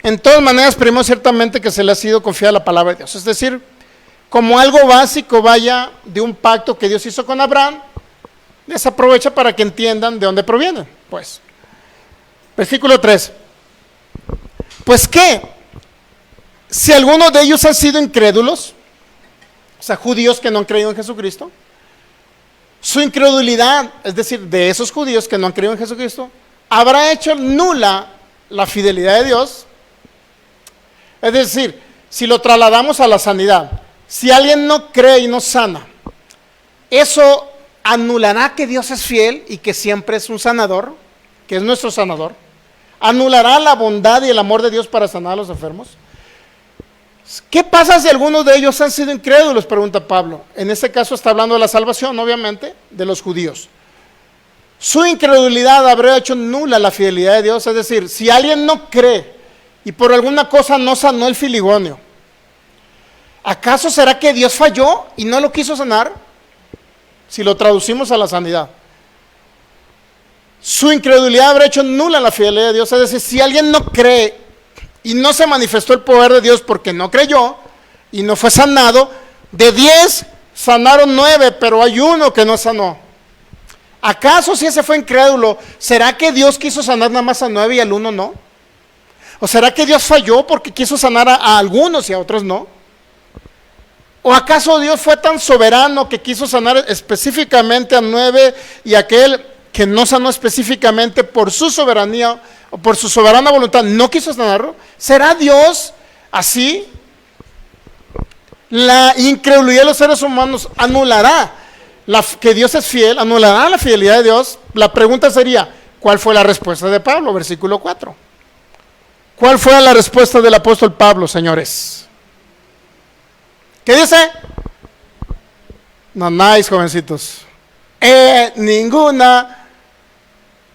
En todas maneras, primero ciertamente que se le ha sido confiada la palabra de Dios. Es decir, como algo básico, vaya, de un pacto que Dios hizo con Abraham, les aprovecha para que entiendan de dónde provienen. Pues, versículo 3. Pues qué, si algunos de ellos han sido incrédulos, o sea, judíos que no han creído en Jesucristo, su incredulidad, es decir, de esos judíos que no han creído en Jesucristo, habrá hecho nula la fidelidad de Dios. Es decir, si lo trasladamos a la sanidad, si alguien no cree y no sana, eso anulará que Dios es fiel y que siempre es un sanador, que es nuestro sanador. Anulará la bondad y el amor de Dios para sanar a los enfermos. ¿Qué pasa si algunos de ellos han sido incrédulos?, pregunta Pablo. En este caso está hablando de la salvación, obviamente, de los judíos. Su incredulidad habrá hecho nula la fidelidad de Dios. Es decir, si alguien no cree y por alguna cosa no sanó el filigonio, ¿acaso será que Dios falló y no lo quiso sanar? Si lo traducimos a la sanidad, su incredulidad habrá hecho nula la fidelidad de Dios. Es decir, si alguien no cree y no se manifestó el poder de Dios porque no creyó y no fue sanado, de 10 sanaron 9, pero hay uno que no sanó. ¿Acaso si ese fue incrédulo, será que Dios quiso sanar nada más a 9 y al 1 no? ¿O será que Dios falló porque quiso sanar a algunos y a otros no? ¿O acaso Dios fue tan soberano que quiso sanar específicamente a 9 y aquel que no sanó específicamente por su soberanía o por su soberana voluntad no quiso sanarlo? ¿Será Dios así? La incredulidad de los seres humanos anulará que Dios es fiel, anulará la fidelidad de Dios. La pregunta sería, ¿cuál fue la respuesta de Pablo? Versículo 4. ¿Cuál fue la respuesta del apóstol Pablo, señores? ¿Qué dice? No, nice, jovencitos. En ninguna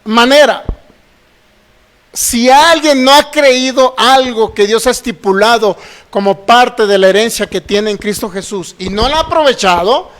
manera. Si alguien no ha creído algo que Dios ha estipulado como parte de la herencia que tiene en Cristo Jesús y no la ha aprovechado,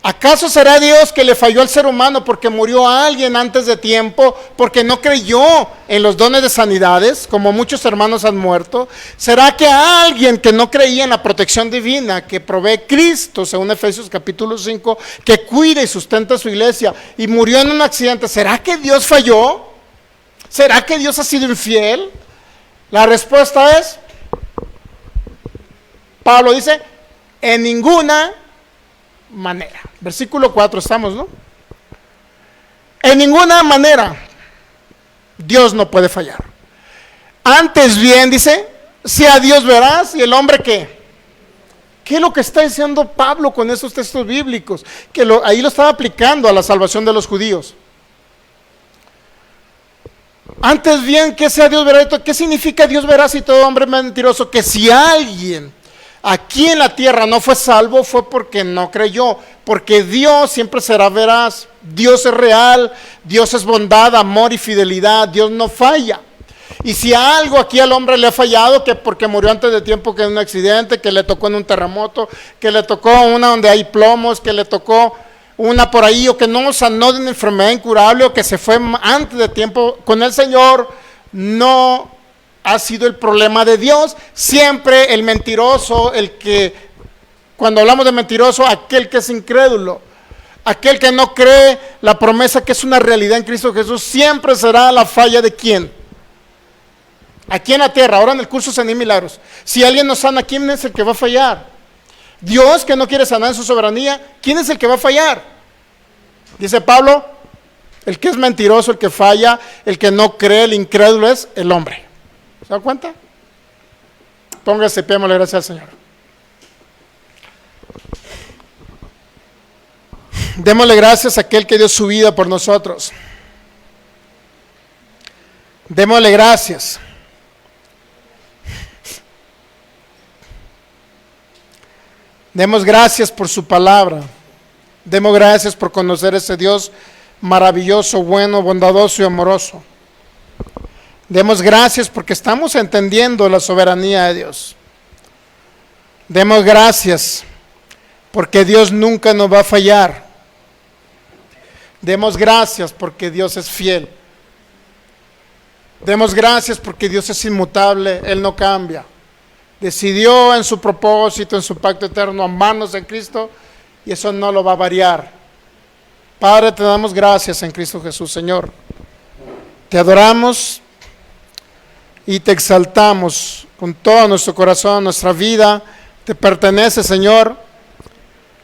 ¿acaso será Dios que le falló al ser humano porque murió a alguien antes de tiempo, porque no creyó en los dones de sanidades, como muchos hermanos han muerto? ¿Será que a alguien que no creía en la protección divina que provee Cristo, según Efesios capítulo 5, que cuida y sustenta su iglesia y murió en un accidente, será que Dios falló? ¿Será que Dios ha sido infiel? La respuesta es, Pablo dice, en ninguna manera. Versículo 4 estamos, ¿no? En ninguna manera Dios no puede fallar. Antes bien, dice, si a Dios verás y el hombre ¿qué? ¿Qué es lo que está diciendo Pablo con esos textos bíblicos? Que ahí lo estaba aplicando a la salvación de los judíos. Antes bien que sea Dios verás. ¿Qué significa Dios verás y todo hombre mentiroso? Que si alguien aquí en la tierra no fue salvo, fue porque no creyó, porque Dios siempre será veraz. Dios es real, Dios es bondad, amor y fidelidad, Dios no falla. Y si a algo aquí al hombre le ha fallado, que porque murió antes de tiempo, que en un accidente, que le tocó en un terremoto, que le tocó una donde hay plomos, que le tocó una por ahí, o que no sanó de una enfermedad incurable, o que se fue antes de tiempo con el Señor, no ha sido el problema de Dios. Siempre el mentiroso, el que, cuando hablamos de mentiroso, aquel que es incrédulo, aquel que no cree la promesa que es una realidad en Cristo Jesús, siempre será la falla de ¿quién? Aquí en la tierra. Ahora en el curso Sanidad y Milagros, si alguien no sana, ¿quién es el que va a fallar? Dios, que no quiere sanar en su soberanía. ¿Quién es el que va a fallar? Dice Pablo, el que es mentiroso, el que falla, el que no cree, el incrédulo es el hombre. ¿Se da cuenta? Póngase pie, démosle gracias al Señor. Démosle gracias a aquel que dio su vida por nosotros. Démosle gracias. Demos gracias por su palabra. Demos gracias por conocer a ese Dios maravilloso, bueno, bondadoso y amoroso. Demos gracias porque estamos entendiendo la soberanía de Dios. Demos gracias porque Dios nunca nos va a fallar. Demos gracias porque Dios es fiel. Demos gracias porque Dios es inmutable, Él no cambia. Decidió en su propósito, en su pacto eterno, amarnos en Cristo, y eso no lo va a variar. Padre, te damos gracias en Cristo Jesús, Señor. Te adoramos y te exaltamos con todo nuestro corazón, nuestra vida. Te pertenece, Señor.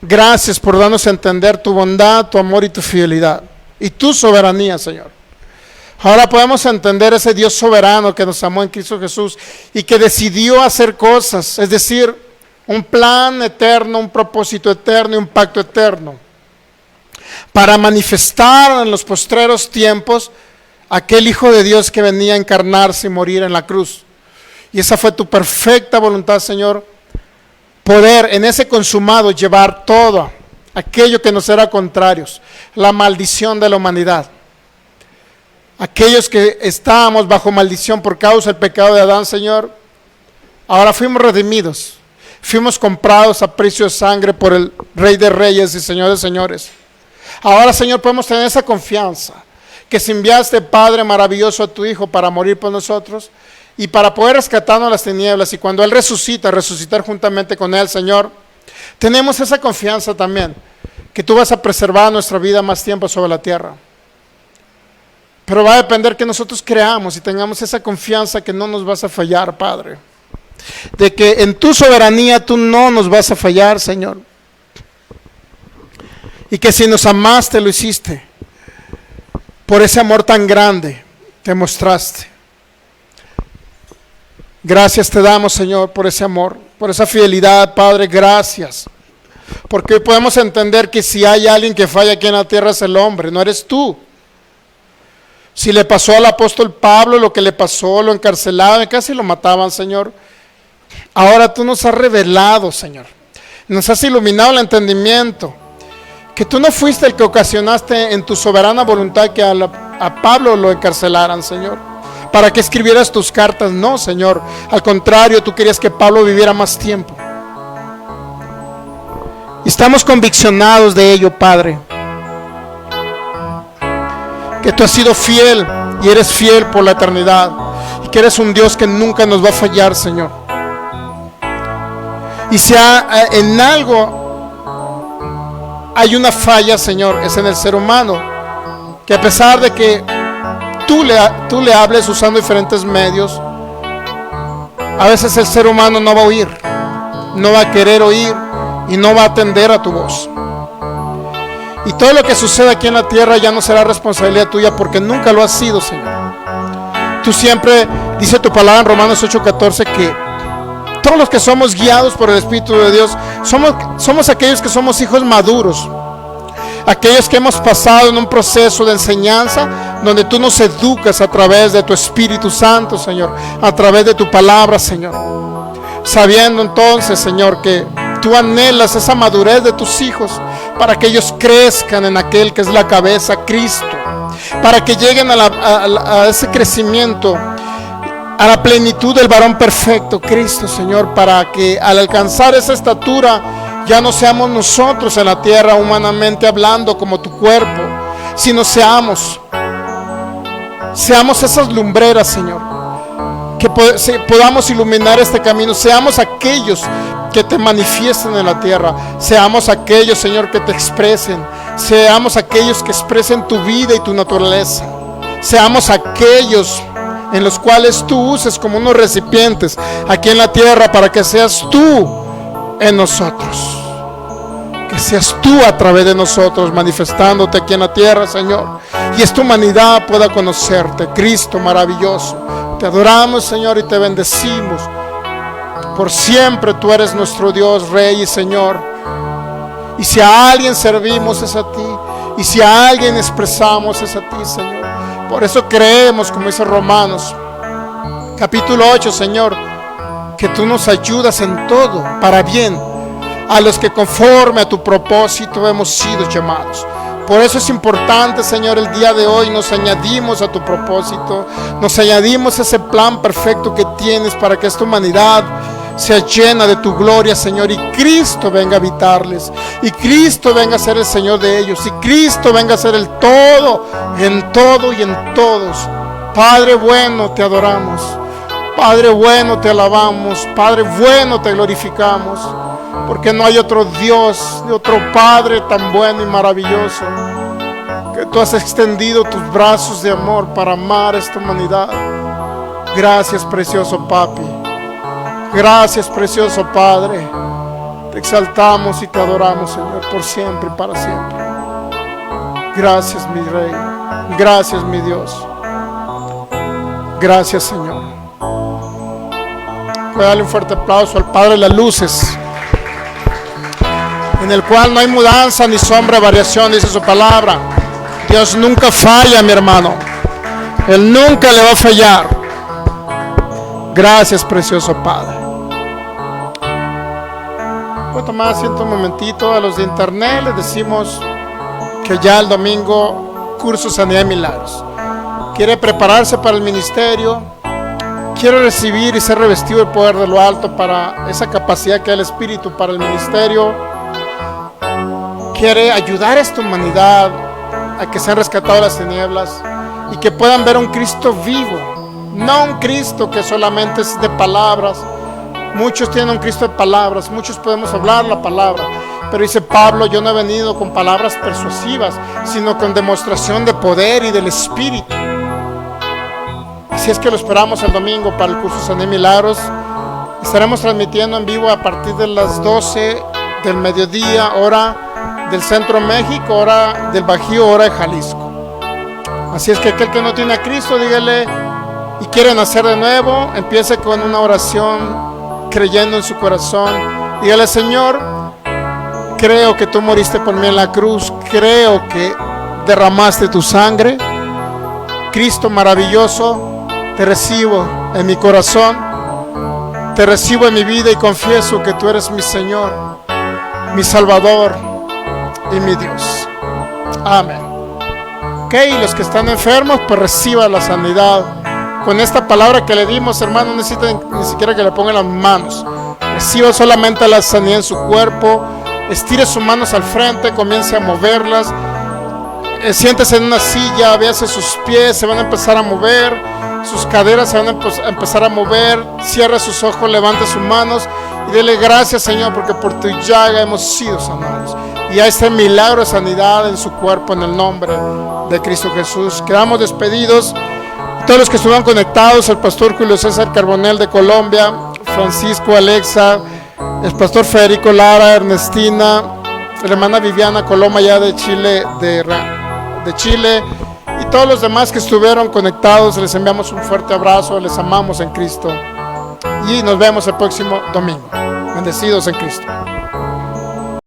Gracias por darnos a entender tu bondad, tu amor y tu fidelidad. Y tu soberanía, Señor. Ahora podemos entender ese Dios soberano que nos amó en Cristo Jesús y que decidió hacer cosas, es decir, un plan eterno, un propósito eterno y un pacto eterno, para manifestar en los postreros tiempos aquel Hijo de Dios que venía a encarnarse y morir en la cruz. Y esa fue tu perfecta voluntad, Señor, poder en ese consumado llevar todo aquello que nos era contrarios, la maldición de la humanidad. Aquellos que estábamos bajo maldición por causa del pecado de Adán, Señor, ahora fuimos redimidos, fuimos comprados a precio de sangre por el Rey de Reyes y Señor de Señores. Ahora, Señor, podemos tener esa confianza, que si enviaste, Padre maravilloso, a tu Hijo para morir por nosotros y para poder rescatarnos de las tinieblas, y cuando Él resucita, resucitar juntamente con Él, Señor, tenemos esa confianza también, que tú vas a preservar nuestra vida más tiempo sobre la tierra. Pero va a depender que nosotros creamos y tengamos esa confianza que no nos vas a fallar, Padre. De que en tu soberanía tú no nos vas a fallar, Señor. Y que si nos amaste, lo hiciste. Por ese amor tan grande te mostraste. Gracias te damos, Señor, por ese amor, por esa fidelidad, Padre, gracias. Porque hoy podemos entender que si hay alguien que falla aquí en la tierra es el hombre, no eres tú. Si le pasó al apóstol Pablo lo que le pasó, lo encarcelaban, casi lo mataban, Señor. Ahora tú nos has revelado, Señor. Nos has iluminado el entendimiento. Que tú no fuiste el que ocasionaste en tu soberana voluntad que a Pablo lo encarcelaran, Señor. Para que escribieras tus cartas. No, Señor. Al contrario, tú querías que Pablo viviera más tiempo. Y estamos conviccionados de ello, Padre. Que tú has sido fiel y eres fiel por la eternidad. Y que eres un Dios que nunca nos va a fallar, Señor. Y si en algo hay una falla, Señor, es en el ser humano. Que a pesar de que tú le hables usando diferentes medios, a veces el ser humano no va a oír, no va a querer oír y no va a atender a tu voz. Y todo lo que sucede aquí en la tierra ya no será responsabilidad tuya, porque nunca lo has sido, Señor. Tú siempre, dice tu palabra en Romanos 8:14, que todos los que somos guiados por el Espíritu de Dios somos aquellos que somos hijos maduros, aquellos que hemos pasado en un proceso de enseñanza donde tú nos educas a través de tu Espíritu Santo, Señor, a través de tu palabra, Señor, sabiendo entonces, Señor, que tú anhelas esa madurez de tus hijos para que ellos crezcan en aquel que es la cabeza, Cristo, para que lleguen a ese crecimiento, a la plenitud del varón perfecto, Cristo, Señor, para que al alcanzar esa estatura ya no seamos nosotros en la tierra humanamente hablando como tu cuerpo, sino seamos esas lumbreras, Señor, que podamos iluminar este camino, seamos aquellos que te manifiesten en la tierra, seamos aquellos, Señor, que te expresen, seamos aquellos que expresen tu vida y tu naturaleza, seamos aquellos en los cuales tú uses como unos recipientes aquí en la tierra para que seas tú en nosotros, que seas tú a través de nosotros manifestándote aquí en la tierra, Señor, y esta humanidad pueda conocerte, Cristo maravilloso. Te adoramos, Señor, y te bendecimos. Por siempre tú eres nuestro Dios, Rey y Señor. Y si a alguien servimos es a ti, y si a alguien expresamos es a ti, Señor. Por eso creemos, como dice Romanos capítulo 8, Señor, que tú nos ayudas en todo para bien a los que conforme a tu propósito hemos sido llamados. Por eso es importante, Señor, el día de hoy nos añadimos a tu propósito, nos añadimos a ese plan perfecto que tienes para que esta humanidad sea llena de tu gloria, Señor, y Cristo venga a habitarles, y Cristo venga a ser el Señor de ellos, y Cristo venga a ser el todo y en todos. Padre bueno, te adoramos, Padre bueno, te alabamos, Padre bueno, te glorificamos, porque no hay otro Dios, ni otro Padre tan bueno y maravilloso que tú has extendido tus brazos de amor para amar a esta humanidad. Gracias, precioso Papi. Gracias, precioso Padre. Te exaltamos y te adoramos, Señor, por siempre y para siempre. Gracias, mi Rey. Gracias, mi Dios. Gracias, Señor. Voy a darle un fuerte aplauso al Padre de las luces, en el cual no hay mudanza ni sombra de variación, dice su palabra. Dios nunca falla, mi hermano. Él nunca le va a fallar. Gracias, precioso Padre. Voy a tomar asiento un momentito. A los de internet les decimos que ya el domingo curso Sanidad y Milagros. Quiere prepararse para el ministerio, quiere recibir y ser revestido del poder de lo alto para esa capacidad que da el Espíritu para el ministerio. Quiere ayudar a esta humanidad a que sean rescatados de las tinieblas y que puedan ver a un Cristo vivo, no un Cristo que solamente es de palabras. Muchos tienen un Cristo de palabras, muchos podemos hablar la palabra, pero dice Pablo, yo no he venido con palabras persuasivas, sino con demostración de poder y del Espíritu. Así es que lo esperamos el domingo para el curso Sanidad y Milagros. Estaremos transmitiendo en vivo a partir de las 12 del mediodía, hora del Centro México, hora del Bajío, hora de Jalisco. Así es que aquel que no tiene a Cristo, dígale, y quiere nacer de nuevo, empiece con una oración creyendo en su corazón. Dígale, Señor, creo que tú moriste por mí en la cruz, creo que derramaste tu sangre. Cristo maravilloso, te recibo en mi corazón, te recibo en mi vida y confieso que tú eres mi Señor, mi Salvador y mi Dios. Amén. Ok, los que están enfermos, pues reciban la sanidad. Con esta palabra que le dimos, hermano, no necesitan ni siquiera que le pongan las manos. Reciba solamente la sanidad en su cuerpo. Estire sus manos al frente, comience a moverlas. Siéntese en una silla, véase sus pies, se van a empezar a mover. Sus caderas se van a empezar a mover. Cierre sus ojos, levante sus manos y dele gracias, Señor, porque por tu llaga hemos sido sanados. Y a este milagro de sanidad en su cuerpo, en el nombre de Cristo Jesús. Quedamos despedidos. Todos los que estuvieron conectados, el pastor Julio César Carbonell de Colombia, Francisco, Alexa, el pastor Federico Lara, Ernestina, la hermana Viviana Coloma ya de Chile, de Chile, y todos los demás que estuvieron conectados, les enviamos un fuerte abrazo, les amamos en Cristo y nos vemos el próximo domingo. Bendecidos en Cristo.